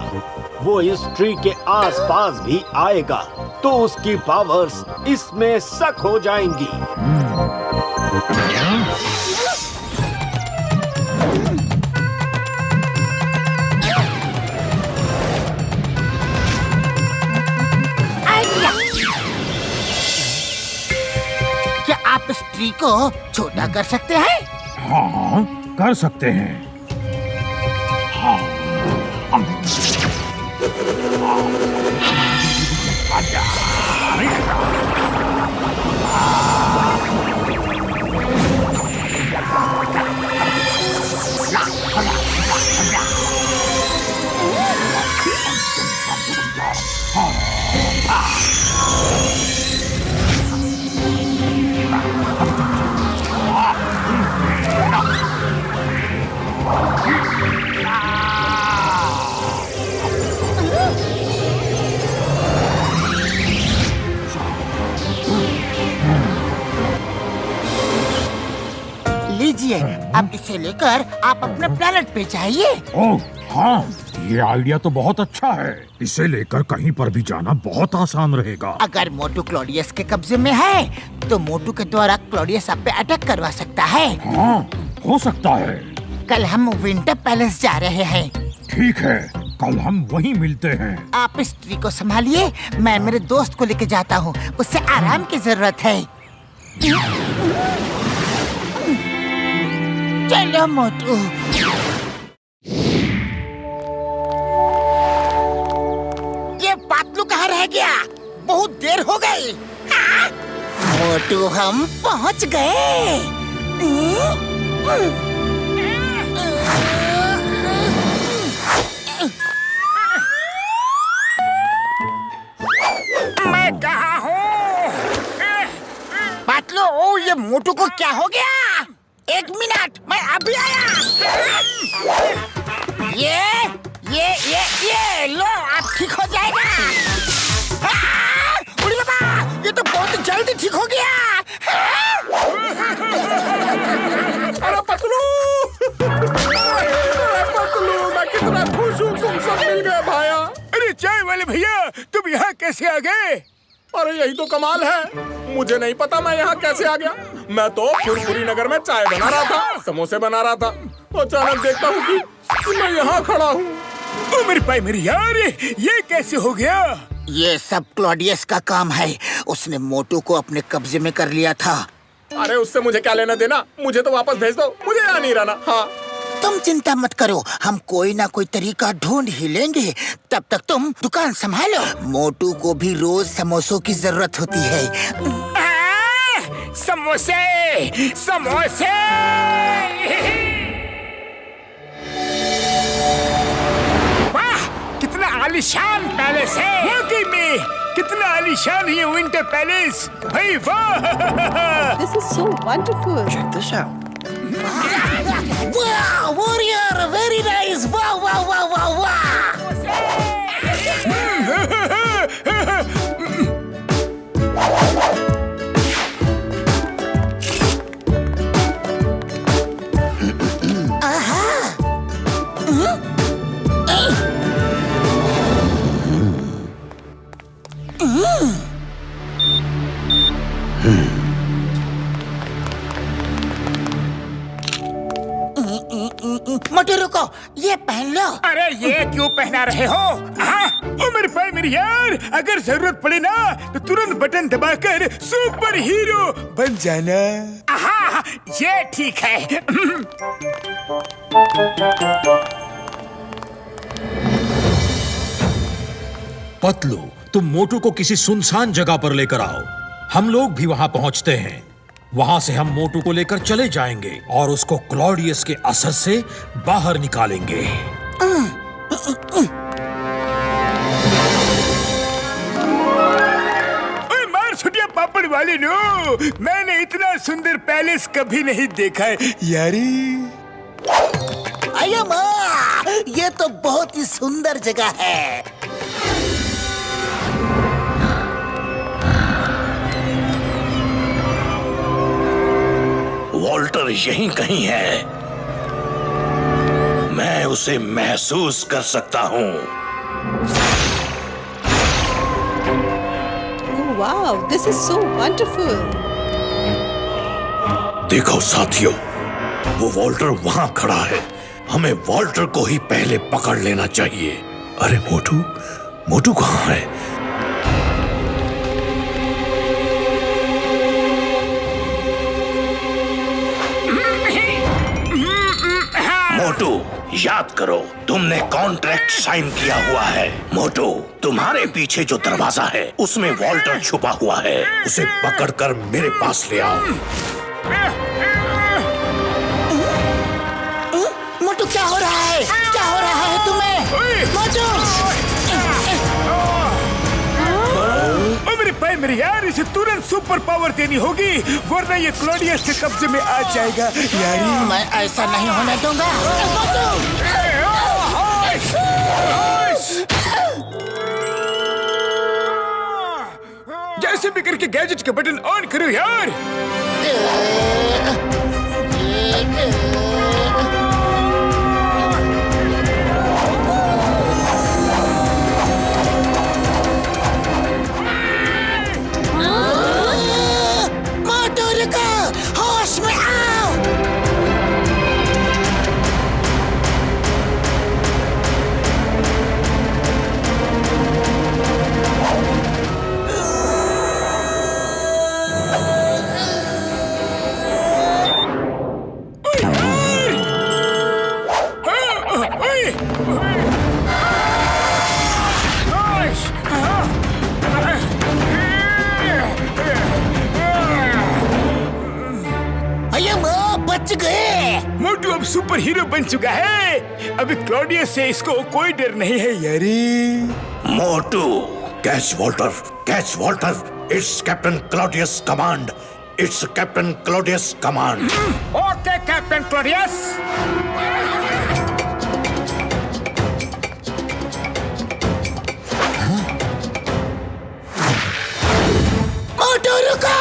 वो इस ट्री के आसपास भी आएगा तो उसकी पावर्स इसमें सक हो जाएंगी। क्या आप इस ट्री को छोटा कर सकते हैं? हाँ, कर सकते हैं। लीजिए, अब इसे लेकर आप अपने प्लेनेट पे जाइए। ओह हाँ, ये आइडिया तो बहुत अच्छा है। इसे लेकर कहीं पर भी जाना बहुत आसान रहेगा। अगर मोटू क्लॉडियस के कब्जे में है तो मोटू के द्वारा क्लॉडियस आप पे अटैक करवा सकता है। हाँ, हो सकता है। कल हम विंटर पैलेस जा रहे हैं। ठीक है, कल हम वहीं मिलते हैं। आप इस ट्री को संभालिए, मैं मेरे दोस्त को लेके जाता हूँ, उसे आराम की जरूरत है। चलो मोटू। ये पातलू कहाँ रह गया? बहुत देर हो गई। हाँ? मोटू हम पहुँच गए। मैं कहाँ हूँ? पातलू, ओ ये मोटू को क्या हो गया? एक मिनट, मैं अभी आया। ये लो, अब ठीक हो जाएगा। उड़ी बाबा, ये तो बहुत जल्दी ठीक हो गया। अरे पतलू! कैसे आ गए? अरे यही तो कमाल है, मुझे नहीं पता मैं यहाँ कैसे आ गया। मैं तो फुरफुरी नगर में चाय बना रहा था, समोसे बना रहा था, अचानक देखता हूँ कि मैं यहाँ खड़ा हूँ। ओ मेरे भाई मेरी यार, ये कैसे हो गया? ये सब क्लॉडियस का काम है। उसने मोटू को अपने कब्जे में कर लिया था। अरे उससे मुझे क्या लेना देना, मुझे तो वापस भेज दो, मुझे यहाँ नहीं रहना। हाँ तुम चिंता मत करो, हम कोई ना कोई तरीका ढूंढ ही लेंगे। तब तक तुम दुकान संभालो। मोटू को भी रोज समोसों की जरूरत होती है। समोसे समोसे। वाह कितना आलीशान पैलेस है। वाकई में कितना आलीशान है ये विंटर पैलेस। भाई वाह। This is so wonderful. Check this out. वाह वॉरियर, वेरी नाइस। वाह वाह वाह वाह वाह। मोटू रुको, ये पहन लो। अरे ये क्यों पहना रहे हो? हाँ? ओ मेरे भाई मेरी यार, अगर जरूरत पड़े ना तो तुरंत बटन दबाकर सुपर हीरो बन जाना। हाँ ये ठीक है। पतलू, तुम मोटू को किसी सुनसान जगह पर लेकर आओ। हम लोग भी वहां पहुंचते हैं। वहां से हम मोटू को लेकर चले जाएंगे और उसको क्लॉडियस के असर से बाहर निकालेंगे। ओए मार छुटिया पापड़ वाले नो, मैंने इतना सुंदर पैलेस कभी नहीं देखा है यारी। अये माँ, ये तो बहुत ही सुंदर जगह है। वॉल्टर यहीं कहीं है, मैं उसे महसूस कर सकता हूँ। Oh wow, this is so wonderful. देखो साथियों, वो वॉल्टर वहां खड़ा है। हमें वॉल्टर को ही पहले पकड़ लेना चाहिए। अरे मोटू, मोटू कहाँ है? मोटू, याद करो तुमने कॉन्ट्रैक्ट साइन किया हुआ है। मोटू, तुम्हारे पीछे जो दरवाजा है उसमें वॉल्टर छुपा हुआ है। उसे पकड़कर मेरे पास ले आओ। मोटू क्या हो रहा है? क्या हो रहा है तुम्हें? मोटू! मेरे भाई मेरे यार, इसे तुरंत सुपर पावर देनी होगी वरना ये क्लॉडियस के कब्जे में आ जाएगा यारी। मैं ऐसा नहीं होने दूंगा। जैसे भी करके गैजेट का बटन ऑन करो यार। मोटू रुको, होश में आओ। बच गए। मोटू अब सुपर हीरो बन चुका है। अभी क्लॉडियस से इसको कोई डर नहीं है यारी। Motu, catch Walter, catch Walter. It's captain Claudius command. It's captain Claudius command. Okay captain Claudius. Motu रुको।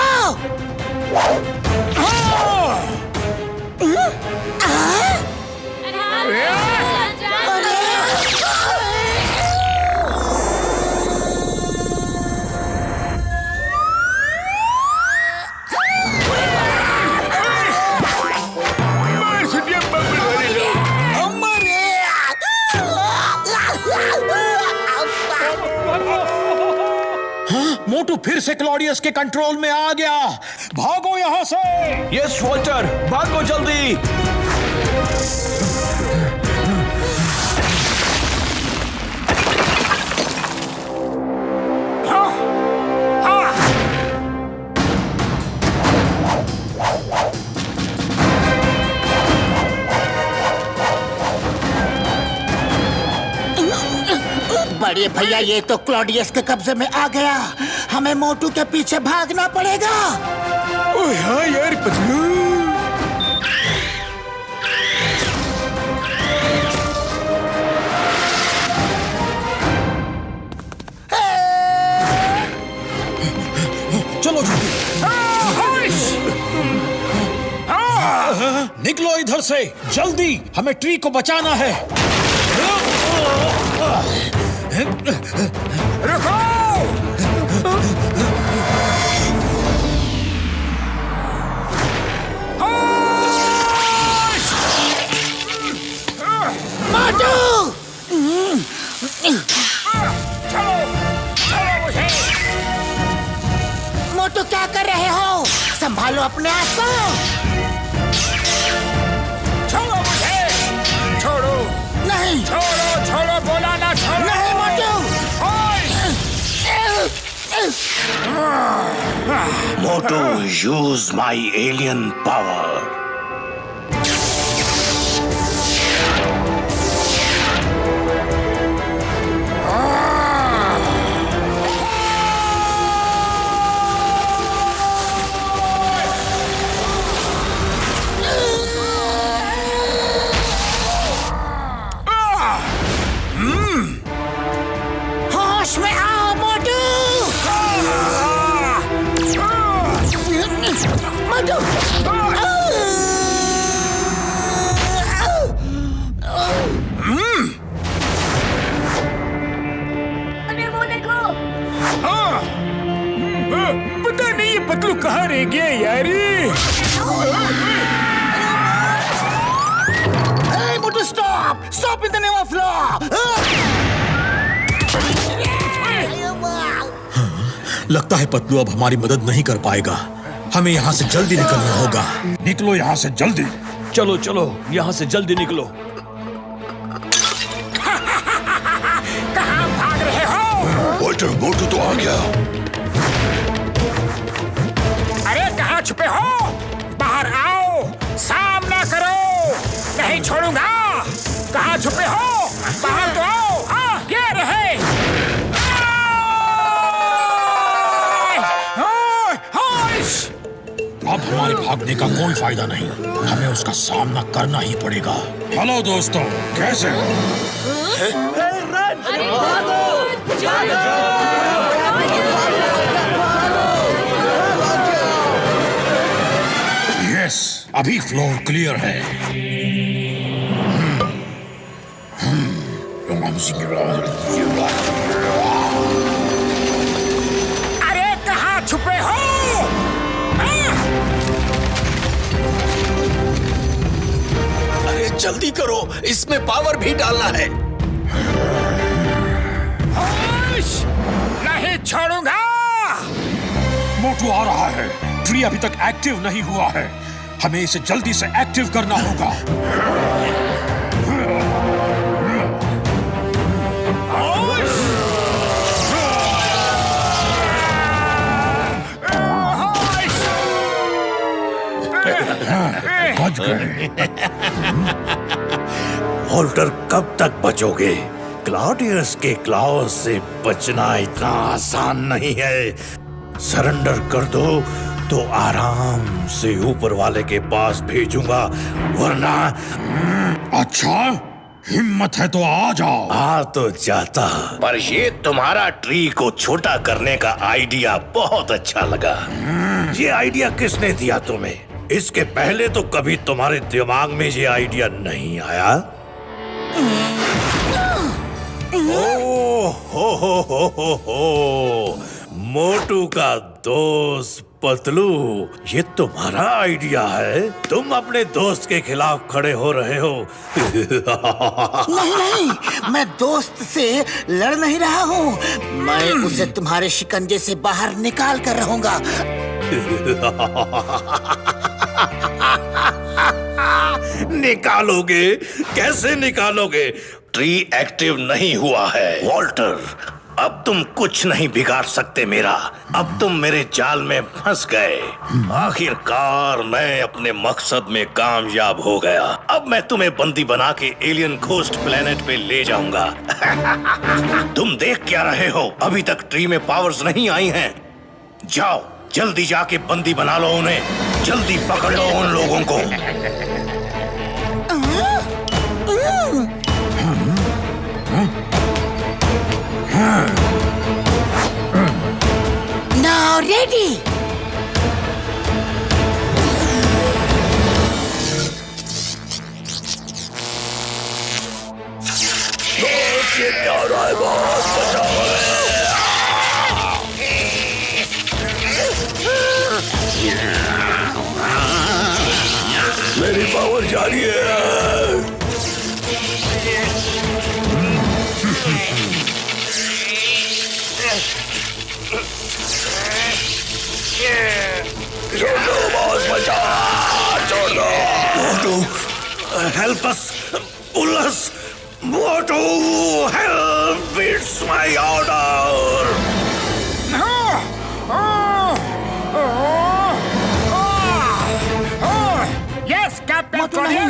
मोटू फिर से क्लॉडियस के कंट्रोल में आ गया। भागो यहाँ से। यस वॉल्टर, भागो जल्दी। बड़े भैया, ये तो क्लॉडियस के कब्जे में आ गया। हमें मोटू के पीछे भागना पड़ेगा। ओए हाँ यार पतलू। चलो निकलो इधर से जल्दी, हमें ट्री को बचाना है। रुको। मोटू! मोटू क्या कर रहे हो? संभालो अपने आप को। छोड़ो मुझे। छोड़ो। नहीं। छोड़ो छोड़ो, बोला ना छोड़ो। नहीं मोटू। मोटू, यूज माई एलियन पावर। होश में आओ मोटू। मोटू। अरे वो देखो। हाँ। पता नहीं ये पतलू कहाँ रह गया यारी। Hey, Motu stop! Stop in the name of law! लगता है पतलू अब हमारी मदद नहीं कर पाएगा। हमें यहाँ से जल्दी निकलना होगा। निकलो यहाँ से जल्दी। चलो चलो, यहाँ से जल्दी निकलो। कहाँ भाग रहे हो? वॉल्टर, मोटू तो आ गया। अरे कहाँ छुपे हो? बाहर आओ, सामना करो। नहीं छोड़ूंगा। कहाँ छुपे हो? बाहर तो आओ। हाँ, ये रहे। अब हमारे भागने का कोई फायदा नहीं, हमें उसका सामना करना ही पड़ेगा। हेलो दोस्तों, कैसे हो? यस, अभी फ्लोर क्लियर है। अरे कहाँ छुपे हो? अरे जल्दी करो, इसमें पावर भी डालना है। नहीं छोड़ूंगा। मोटू आ रहा है। ट्री अभी तक एक्टिव नहीं हुआ है, हमें इसे जल्दी से एक्टिव करना होगा। बच गए। वॉल्टर, कब तक बचोगे? क्लॉडियस के क्लॉज से बचना इतना आसान नहीं है। सरेंडर कर दो तो आराम से ऊपर वाले के पास भेजूंगा, वरना। अच्छा, हिम्मत है तो आ जाओ। आ तो जाता, पर ये तुम्हारा ट्री को छोटा करने का आइडिया बहुत अच्छा लगा। ये आइडिया किसने दिया तुम्हें? इसके पहले तो कभी तुम्हारे दिमाग में ये आइडिया नहीं आया। हो। मोटू का दोस्त पतलू, ये तुम्हारा आइडिया है? तुम अपने दोस्त के खिलाफ खड़े हो रहे हो। नहीं नहीं, मैं दोस्त से लड़ नहीं रहा हूँ। मैं उसे तुम्हारे शिकंजे से बाहर निकाल कर रहूंगा। निकालोगे? कैसे निकालोगे? ट्री एक्टिव नहीं हुआ है वॉल्टर। अब तुम कुछ नहीं बिगाड़ सकते मेरा। अब तुम मेरे जाल में फंस गए। आखिरकार मैं अपने मकसद में कामयाब हो गया। अब मैं तुम्हें बंदी बना के एलियन घोस्ट प्लेनेट पे ले जाऊंगा। तुम देख क्या रहे हो? अभी तक ट्री में पावर्स नहीं आई हैं। जाओ जल्दी जाके बंदी बना लो उन्हें। जल्दी पकड़ लो उन लोगों को। Now ready. ये क्या हो रहा है? बहुत बचाओ। मेरी पावर जा रही है। छोड़ दो बॉस, बचाओ, छोड़ दो। Motu, help us, pull us. Motu, help, it's my order. Yes captain Motu नहीं,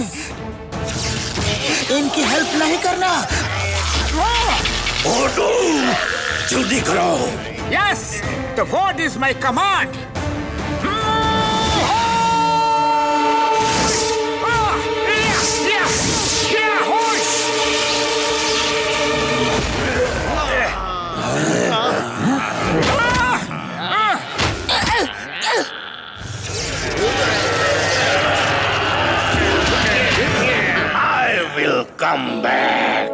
इनकी हेल्प नहीं करना। मोटू, जल्दी कराओ। Yes, the word is my command. I will come back.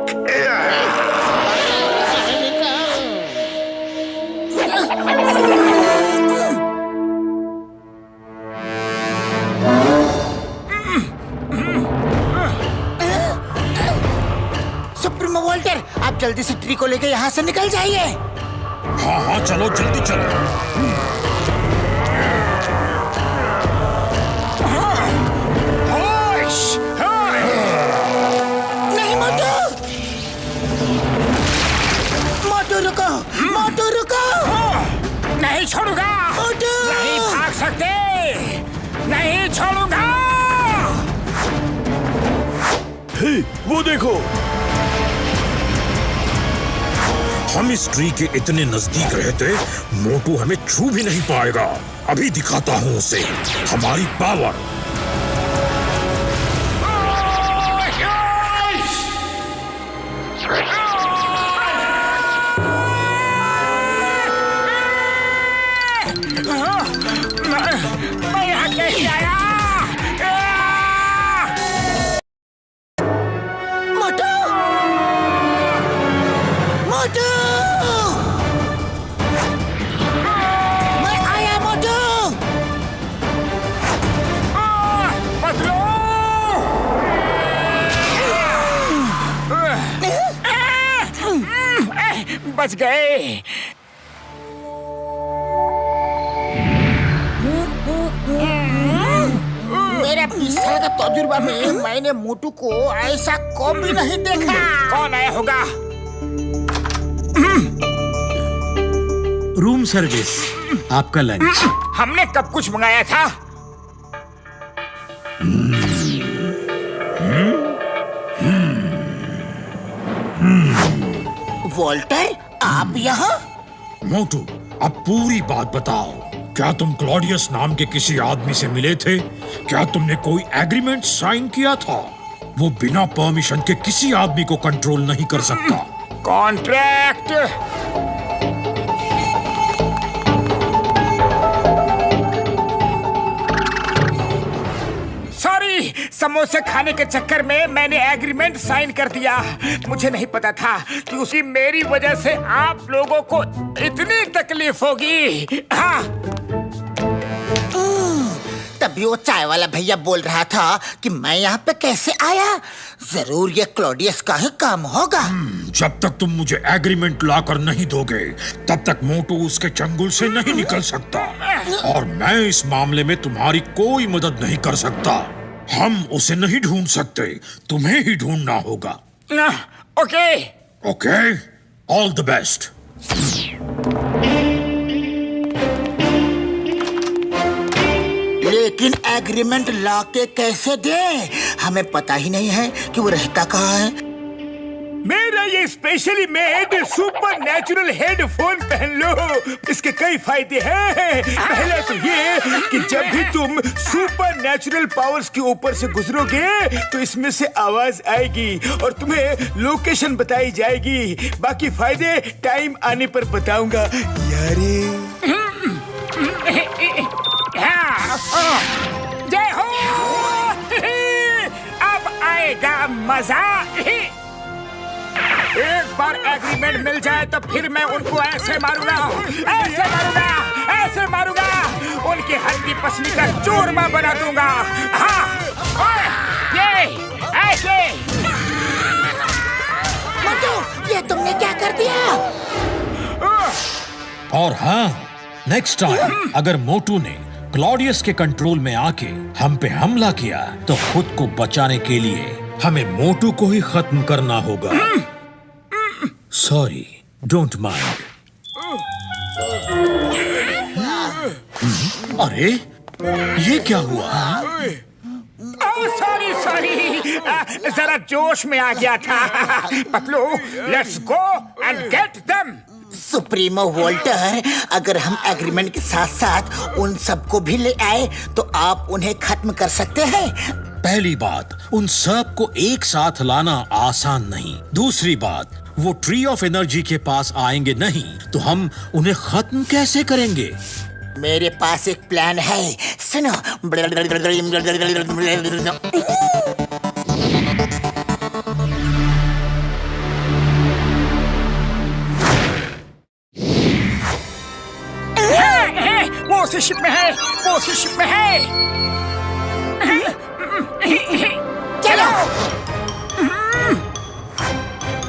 Supremo Walter, आप जल्दी से ट्री को लेकर यहाँ से निकल जाइए। हाँ हाँ, चलो जल्दी चलो। नहीं मोटू, मोटू रुको, मोटू रुको। नहीं छोड़ूंगा। मोटू, नहीं भाग सकते। नहीं छोड़ूंगा। हे, वो देखो। हम इस ट्री के इतने नजदीक रहते मोटू हमें छू भी नहीं पाएगा। अभी दिखाता हूँ उसे हमारी पावर। मैं यहाँ कैसे आया? मोटू, मोटू, मैं आया मोटू। बच गए। मेरे 20 साल का तजुर्बा में मैंने मोटू को ऐसा कभी नहीं देखा। कौन आया होगा? रूम सर्विस, आपका लंच। हमने कब कुछ मंगाया था? वॉल्टर, आप यहाँ? मोटू, अब पूरी बात बताओ। क्या तुम क्लॉडियस नाम के किसी आदमी से मिले थे? क्या तुमने कोई एग्रीमेंट साइन किया था? वो बिना परमिशन के किसी आदमी को कंट्रोल नहीं कर सकता। कॉन्ट्रैक्ट। समोसे खाने के चक्कर में मैंने एग्रीमेंट साइन कर दिया। मुझे नहीं पता था कि उसी मेरी वजह से आप लोगों को इतनी तकलीफ होगी। हाँ। तभी वो चाय वाला भैया बोल रहा था कि मैं यहाँ पे कैसे आया। जरूर ये क्लॉडियस का ही काम होगा। जब तक तुम मुझे एग्रीमेंट लाकर नहीं दोगे तब तक मोटू उसके चंगुल से नहीं निकल सकता, और मैं इस मामले में तुम्हारी कोई मदद नहीं कर सकता। हम उसे नहीं ढूंढ सकते, तुम्हें ही ढूंढना होगा। Okay okay, all the best. लेकिन एग्रीमेंट ला के कैसे दे? हमें पता ही नहीं है कि वो रहता कहाँ है। मेरा ये specially made super natural headphone पहन लो। इसके कई फायदे हैं। पहला तो ये कि जब भी तुम सुपर नेचुरल पावर्स के ऊपर से गुजरोगे तो इसमें से आवाज आएगी और तुम्हें लोकेशन बताई जाएगी। बाकी फायदे टाइम आने पर बताऊंगा यारे। जय हो। अब आएगा मजा। एक बार एग्रीमेंट मिल जाए तो फिर मैं उनको ऐसे मारूंगा, ऐसे मारूंगा, ऐसे मारूंगा, उनकी हड्डी पसली का चूरमा बना दूंगा। हाँ, ये ऐसे। मोटू, ये तुमने क्या कर दिया? और हाँ, नेक्स्ट टाइम अगर मोटू ने क्लॉडियस के कंट्रोल में आके हम पे हमला किया तो खुद को बचाने के लिए हमें मोटू को ही खत्म करना होगा। Sorry, don't mind. अरे ये क्या हुआ? सॉरी सॉरी, जरा जोश में आ गया था। Patlu, let's go and get them. Supremo Walter, अगर हम एग्रीमेंट के साथ साथ उन सबको भी ले आए तो आप उन्हें खत्म कर सकते हैं। पहली बात, उन सब को एक साथ लाना आसान नहीं। दूसरी बात, वो ट्री ऑफ एनर्जी के पास आएंगे नहीं तो हम उन्हें खत्म कैसे करेंगे? मेरे पास एक प्लान है, सुनो। वो उसी शिप में है, वो उसी शिप में है। चलो।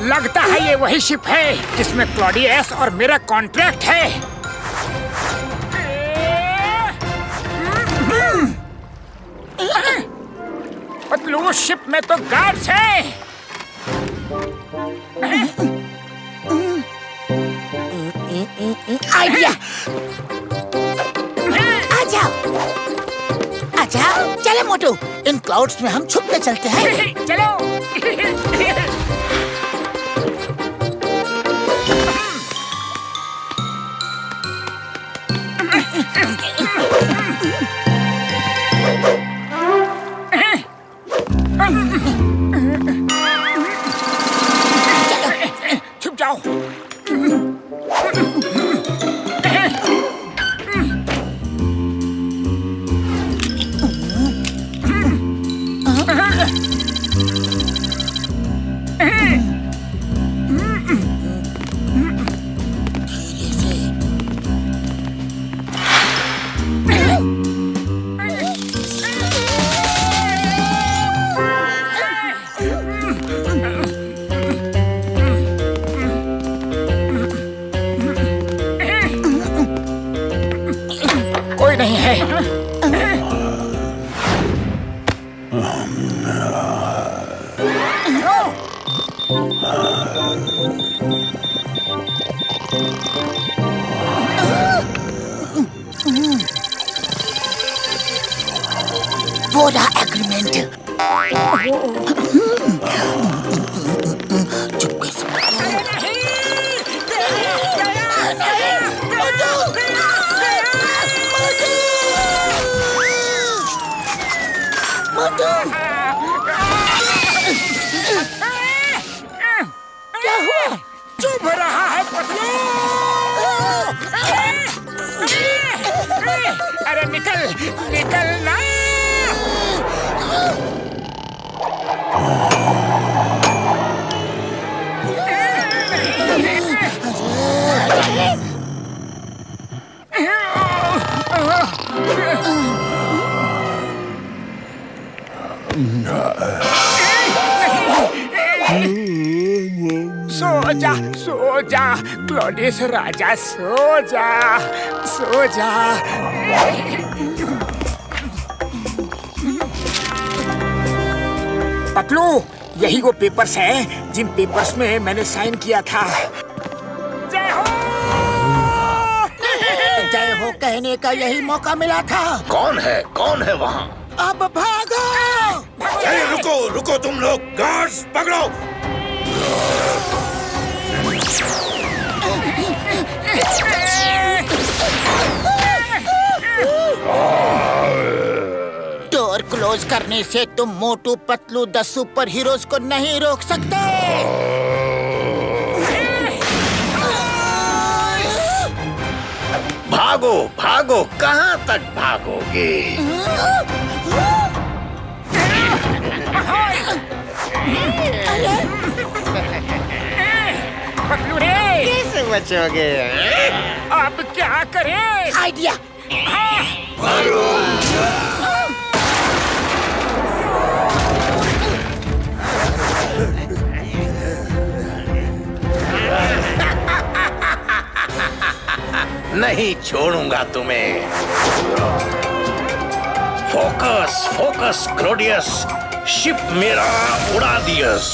लगता है ये वही शिप है जिसमें क्लॉडियस और मेरा कॉन्ट्रैक्ट है। पतलू, शिप में तो गार्ड्स हैं। आइडिया। आ जाओ, आ जाओ। चलो मोटू, इन क्लाउड्स में हम छुप के चलते हैं। चलो। छुप जाओ। कोई नहीं है। वो रहा एग्रीमेंट। चुपके से। क्या हुआ? चुभ रहा है पतलू। अरे निकल, निकल ना। सो जा, सो जा, क्लॉडियस राजा, सो जा, सो जा। पतलू, यही वो पेपर्स हैं जिन पेपर्स में मैंने साइन किया था। जय हो! जय हो कहने का यही मौका मिला था। कौन है वहाँ? अब भागो! अरे रुको रुको तुम लोग, गार्ड्स पकड़ो। डोर क्लोज करने से तुम Motu Patlu the super heroes को नहीं रोक सकते। भागो भागो, कहाँ तक भागोगे? पतलू रे, कैसे बचोगे? अब क्या करें? आइडिया। नहीं छोड़ूंगा तुम्हें। फोकस फोकस क्लॉडियस, शिप मेरा उड़ा दियस।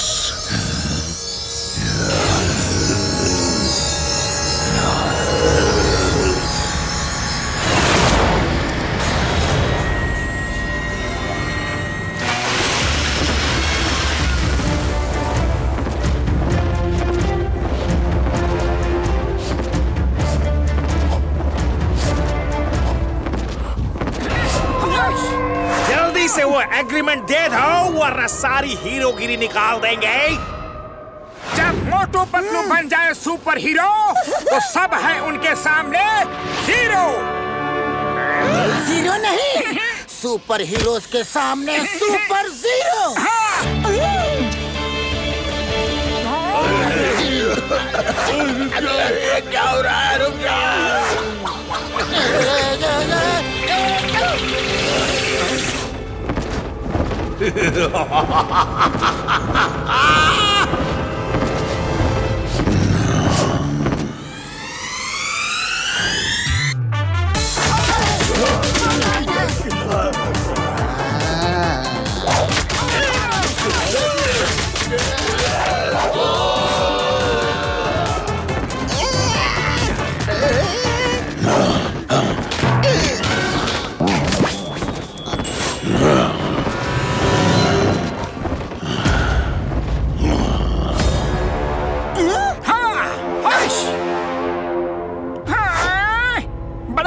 से वो एग्रीमेंट दे दो, वरना सारी हीरोगिरी निकाल देंगे। जब मोटू पतलू बन जाए सुपर हीरो, तो सब है उनके सामने जीरो। जीरो नहीं, सुपर हीरोज के सामने सुपर जीरो। क्या हो रहा है? रुक जाओ।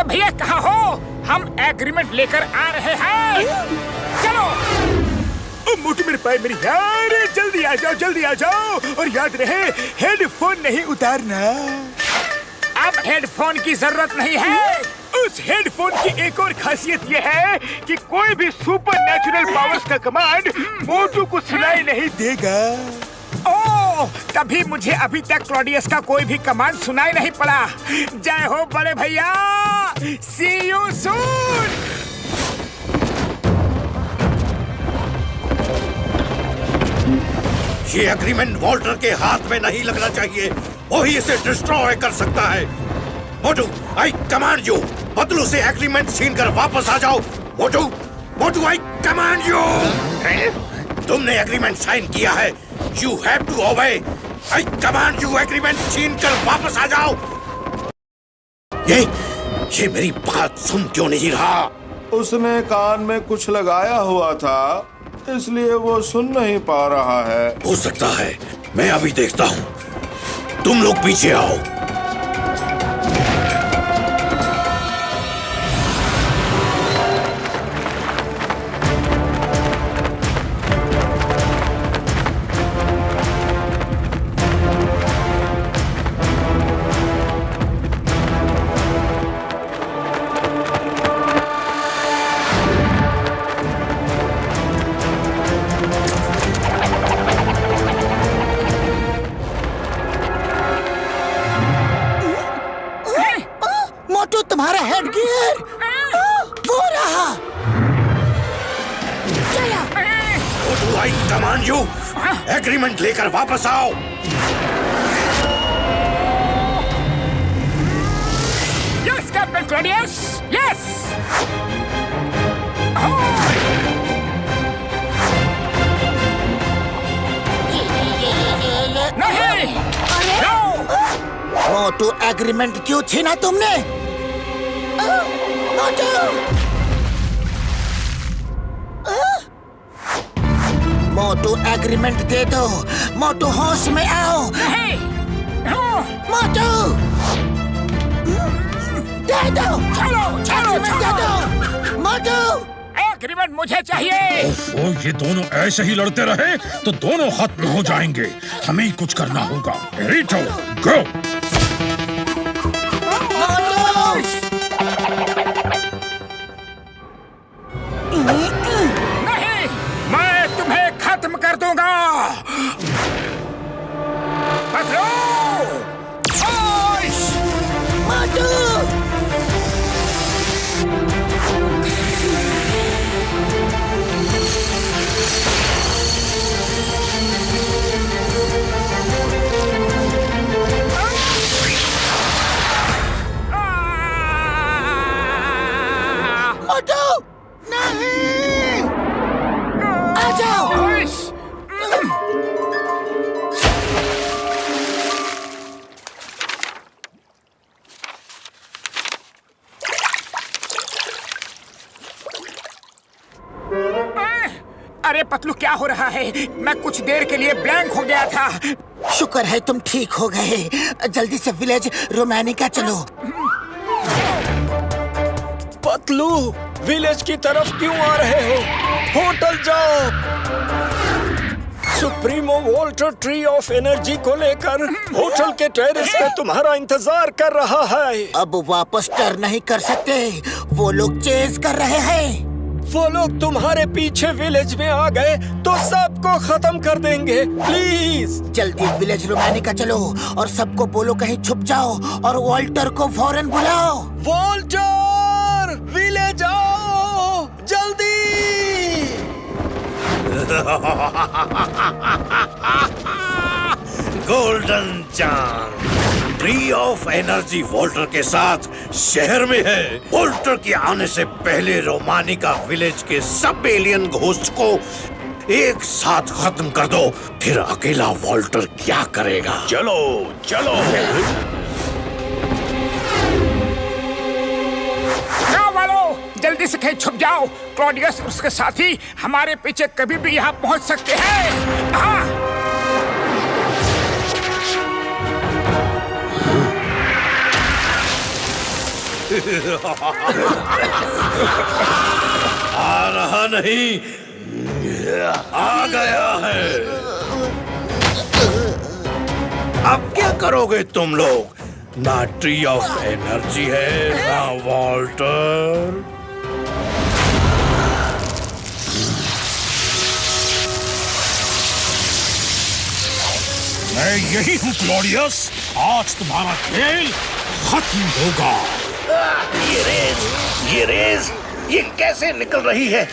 भैया कहाँ हो? हम एग्रीमेंट लेकर आ रहे हैं। चलो। ओ मोटू मेरे पाए मेरी यार, जल्दी आ जाओ, जल्दी आ जाओ। और याद रहे, हेडफोन नहीं उतारना। अब हेडफोन की जरूरत नहीं है। उस हेडफोन की एक और खासियत ये है कि कोई भी सुपर नेचुरल पावर्स का कमांड मोटू को सुनाई नहीं देगा। ओह, तभी मुझे अभी तक क्लॉडियस का कोई भी कमांड सुनाई नहीं पड़ा। जय हो बड़े भैया, सी यू सून। ये एग्रीमेंट वॉल्टर के हाथ में नहीं लगना चाहिए, वही इसे डिस्ट्रॉय कर सकता है। मोटू, आई कमांड यू, पतलू से एग्रीमेंट छीन कर वापस आ जाओ। मोटू, मोटू, आई कमांड यू। तुमने एग्रीमेंट साइन किया है, you have to obey. I command you, agreement छीन कर वापस आ जाओ। ये मेरी बात सुन क्यों नहीं रहा? उसने कान में कुछ लगाया हुआ था, इसलिए वो सुन नहीं पा रहा है। हो सकता है, मैं अभी देखता हूँ। तुम लोग पीछे आओ। तुम्हारा हेडगियर वो रहा। चला। आई कमांड यू, एग्रीमेंट लेकर वापस आओ। Captain Claudius. यस। नहीं। मोटू एग्रीमेंट क्यों छीना तुमने? मोटू! मोटू एग्रीमेंट दे दो। मोटू होश में आओ। नहीं। मोटू दे दो। चलो चलो दे दो। मोटू एग्रीमेंट मुझे चाहिए। ओफो, ये दोनों ऐसे ही लड़ते रहे तो दोनों खत्म हो जाएंगे। हमें ही कुछ करना होगा। रीटो, गो। नहीं, मैं तुम्हें खत्म कर दूंगा। पकड़ो। मोटू नहीं, आ जाओ। अरे पतलू, क्या हो रहा है? मैं कुछ देर के लिए ब्लैंक हो गया था। शुक्र है तुम ठीक हो गए। जल्दी से विलेज रोमानिका चलो। पतलू, विलेज की तरफ क्यों आ रहे हो? होटल जाओ। Supremo Walter tree of energy को लेकर होटल के टेरेस पे तुम्हारा इंतजार कर रहा है। अब वापस टर्न नहीं कर सकते। वो लोग चेज कर रहे हैं। वो लोग तुम्हारे पीछे विलेज में आ गए तो सबको खत्म कर देंगे। प्लीज जल्दी विलेज रोमानिका चलो और सबको बोलो कहीं छुप जाओ और वॉल्टर को फौरन बुलाओ। वॉल्टर, विलेज आओ जल्दी। गोल्डन चांद ट्री ऑफ एनर्जी वोल्टर के साथ शहर में है। वोल्टर के आने से पहले रोमानिका विलेज के सब एलियन घोस्ट को एक साथ खत्म कर दो। फिर अकेला वोल्टर क्या करेगा? चलो चलो। जल्दी से कहीं छुप जाओ। क्लॉडियस और उसके साथी हमारे पीछे कभी भी यहाँ पहुँच सकते हैं। आ रहा नहीं, आ गया है। अब क्या करोगे तुम लोग? ना ट्री ऑफ एनर्जी है, ना वॉल्टर। मैं यही हूँ क्लॉडियस। आज तुम्हारा खेल खत्म होगा। ये रेस ये कैसे निकल रही है?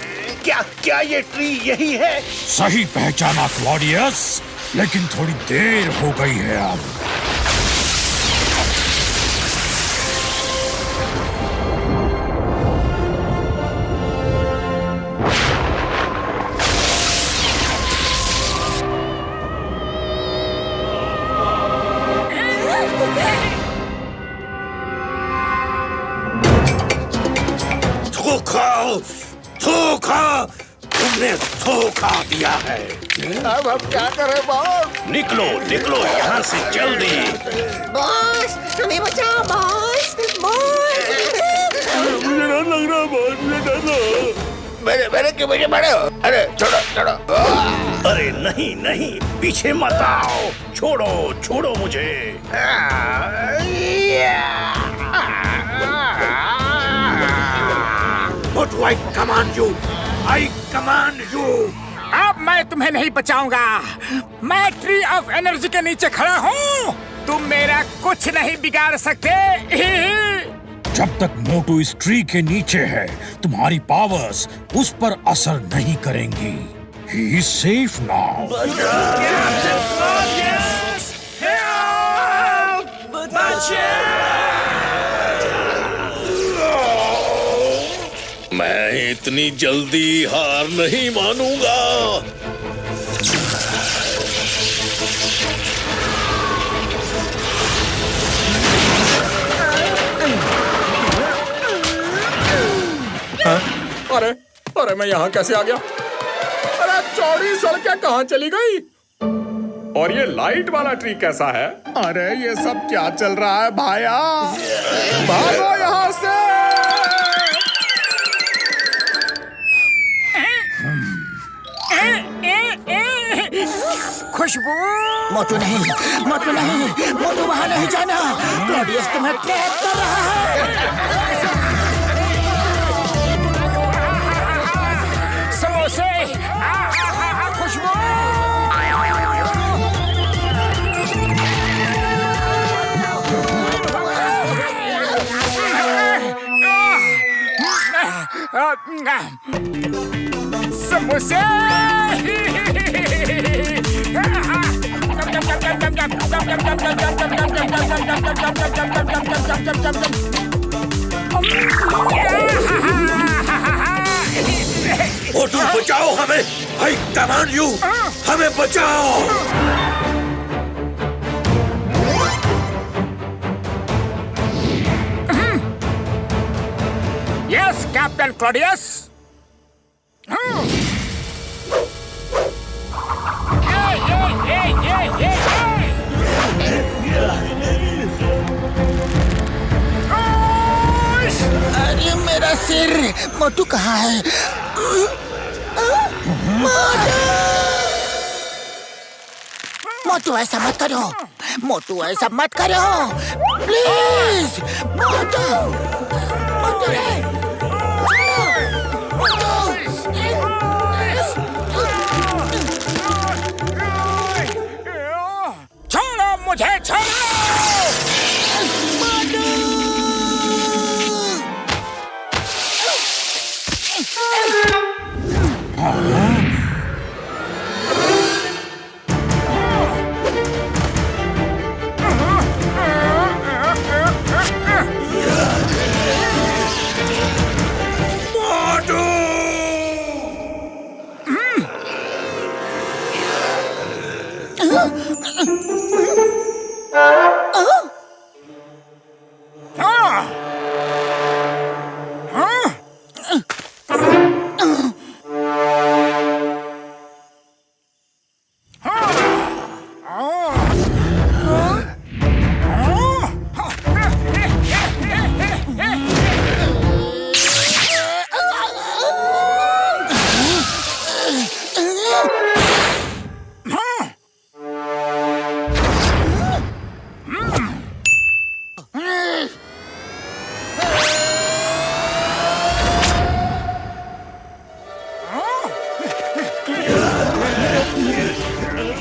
क्या ये ट्री यही है? सही पहचाना क्लॉडियस, लेकिन थोड़ी देर हो गई है अब। धोखा, तुमने धोखा दिया है। अब हम क्या करें बॉस? निकलो निकलो यहाँ से जल्दी। बॉस हमें बचाओ बॉस। मुझे डर लग रहा है बॉस, मुझे डर लग। मेरे क्यों मुझे बड़े हो? अरे छोड़ो छोड़ो। अरे नहीं नहीं, पीछे मत आओ। छोड़ो छोड़ो मुझे। But I command you. I command you. अब मैं तुम्हें नहीं बचाऊंगा। मैं ट्री ऑफ एनर्जी के नीचे खड़ा हूँ। तुम मेरा कुछ नहीं बिगाड़ सकते। जब तक मोटू इस ट्री के नीचे है, तुम्हारी पावर्स उस पर असर नहीं करेंगी। He is safe now. मैं इतनी जल्दी हार नहीं मानूंगा। अरे अरे मैं यहाँ कैसे आ गया? अरे चौड़ी सड़कें कहाँ चली गई? और ये लाइट वाला ट्री कैसा है? अरे ये सब क्या चल रहा है भाया? भागो यहाँ से! खुशबू। मोटू नहीं, मोटू नहीं, मोटू वहाँ नहीं जाना। क्लॉडियस तुम्हें ट्रैप कर रहा है। समोसे, खुशबू। समोसे। मोटू बचाओ हमें! आई कमांड यू, हमें बचाओ! Yes captain Claudius. अरे मेरा सिर! मोटू कहाँ है? मोटू ऐसा मत करो, मोटू ऐसा मत करो, प्लीज। मोटू, मोटू रे, छोड़ो मुझे, छोड़ो।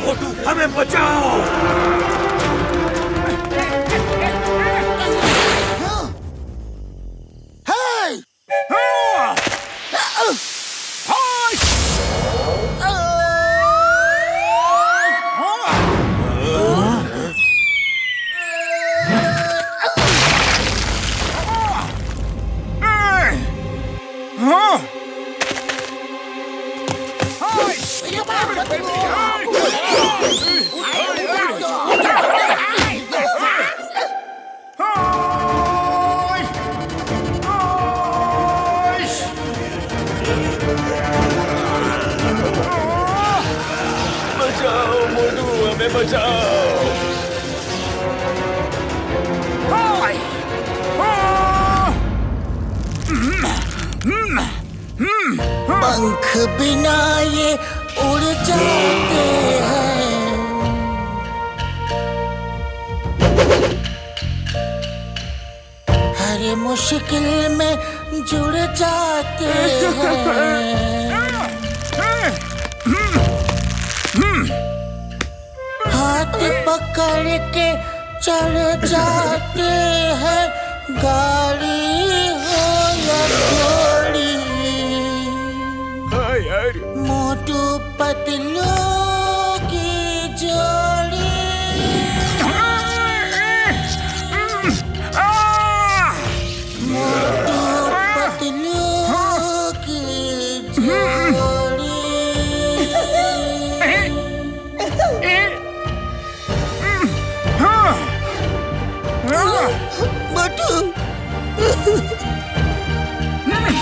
मोटू हमें बचाओ! पंख बिना ये उड़ जाते हैं। हर मुश्किल में जुड़ जाते हैं। हाथ पकड़ के चढ़ जाते हैं, गाड़ी हो या घोड़ी। मोटू पतलू की जोड़ी। मोटू पतलू मोटू। नहीं,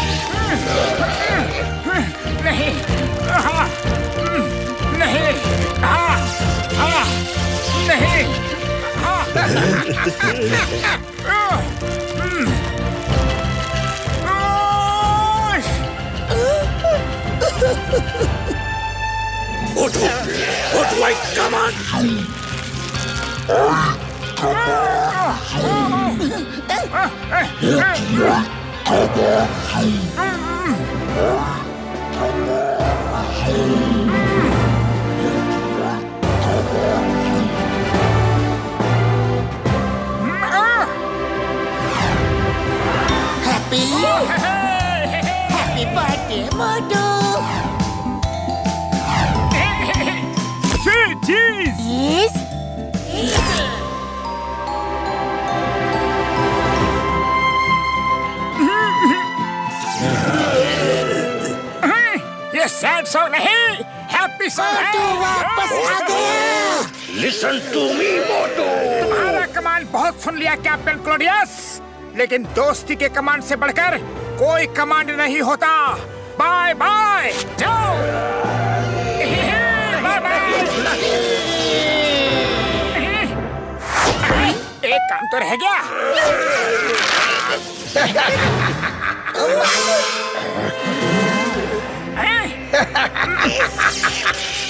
नहीं, नहीं, उठो, उठो, आई कमान। हैप्पी बर्थडे मोटू। चीज ये सैड सॉन्ग नहीं, हैप्पी सॉन्ग है। वापस आ गया। लिसन टू मी मोटू। तुम्हारा कमांड बहुत सुन लिया कैप्टन क्लोडियस, लेकिन दोस्ती के कमांड से बढ़कर कोई कमांड नहीं होता। बाय बाय, जाओ। Bye bye. एक काम तो रह गया।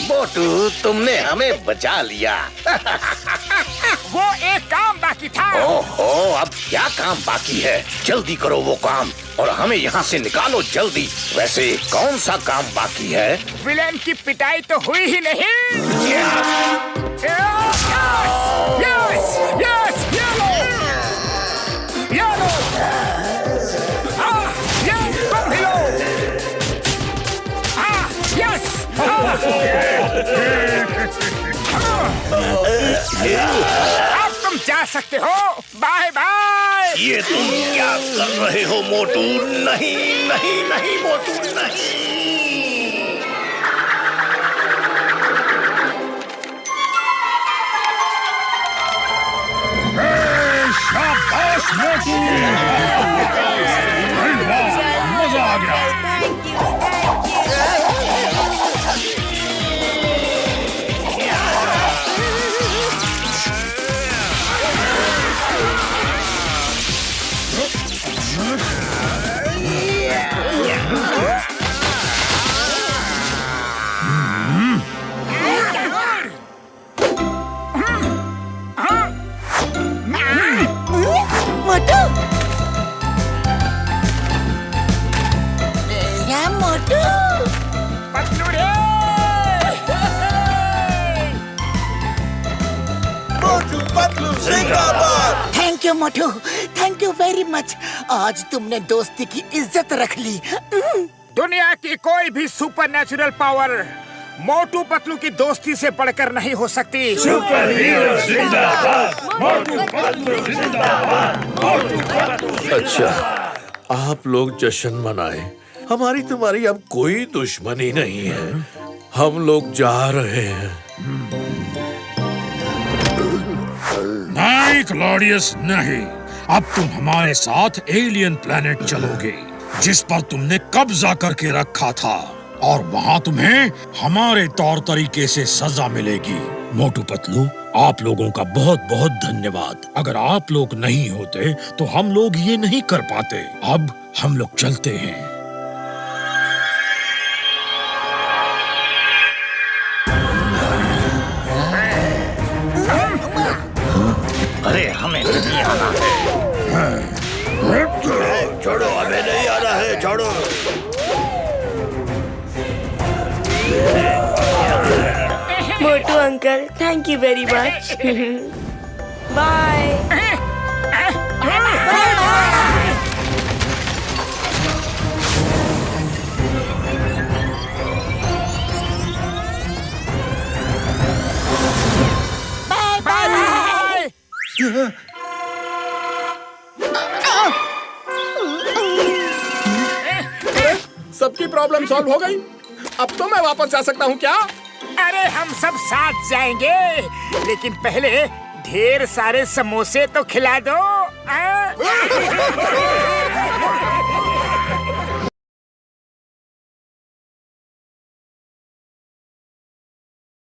मोटू, तुमने हमें बचा लिया। वो एक काम बाकी था। ओहो, अब क्या काम बाकी है? जल्दी करो वो काम और हमें यहाँ से निकालो जल्दी। वैसे कौन सा काम बाकी है? विलेन की पिटाई तो हुई ही नहीं। Yes, yes, yes, yellow, yellow, yes, तुम भी लो, यस, अब तुम जा सकते हो। Bye bye. ये तुम क्या कर रहे हो मोटू? नहीं नहीं नहीं मोटू, नहीं। शाबाश मोटू। मजा आ गया। मोटू, मेरा मोटू। पतलू रे। मोटू पतलू जिंदाबाद। Thank you Motu, thank you very much. आज तुमने दोस्ती की इज्जत रख ली। दुनिया की कोई भी super natural power Motu Patlu की दोस्ती से बढ़कर नहीं हो सकती। सुपर हीरो जिंदाबाद, मोटू पतलू जिंदाबाद, मोटू पतलू। अच्छा, आप लोग जश्न मनाए। हमारी तुम्हारी अब कोई दुश्मनी नहीं है। हम लोग जा रहे हैं। नहीं क्लॉडियस, नहीं। अब तुम हमारे साथ एलियन प्लेनेट चलोगे, जिस पर तुमने कब्जा करके रखा था, और वहाँ तुम्हें हमारे तौर तरीके से सजा मिलेगी। मोटू पतलू, आप लोगों का बहुत बहुत धन्यवाद। अगर आप लोग नहीं होते तो हम लोग ये नहीं कर पाते। अब हम लोग चलते हैं। अरे हमें नहीं आना है। छोड़ो, हमें नहीं आना है, छोड़ो। Motu uncle, thank you very much. Bye. सबकी प्रॉब्लम सॉल्व हो गई। अब तो मैं वापस जा सकता हूँ क्या? अरे हम सब साथ जाएंगे, लेकिन पहले ढेर सारे समोसे तो खिला दो। आ?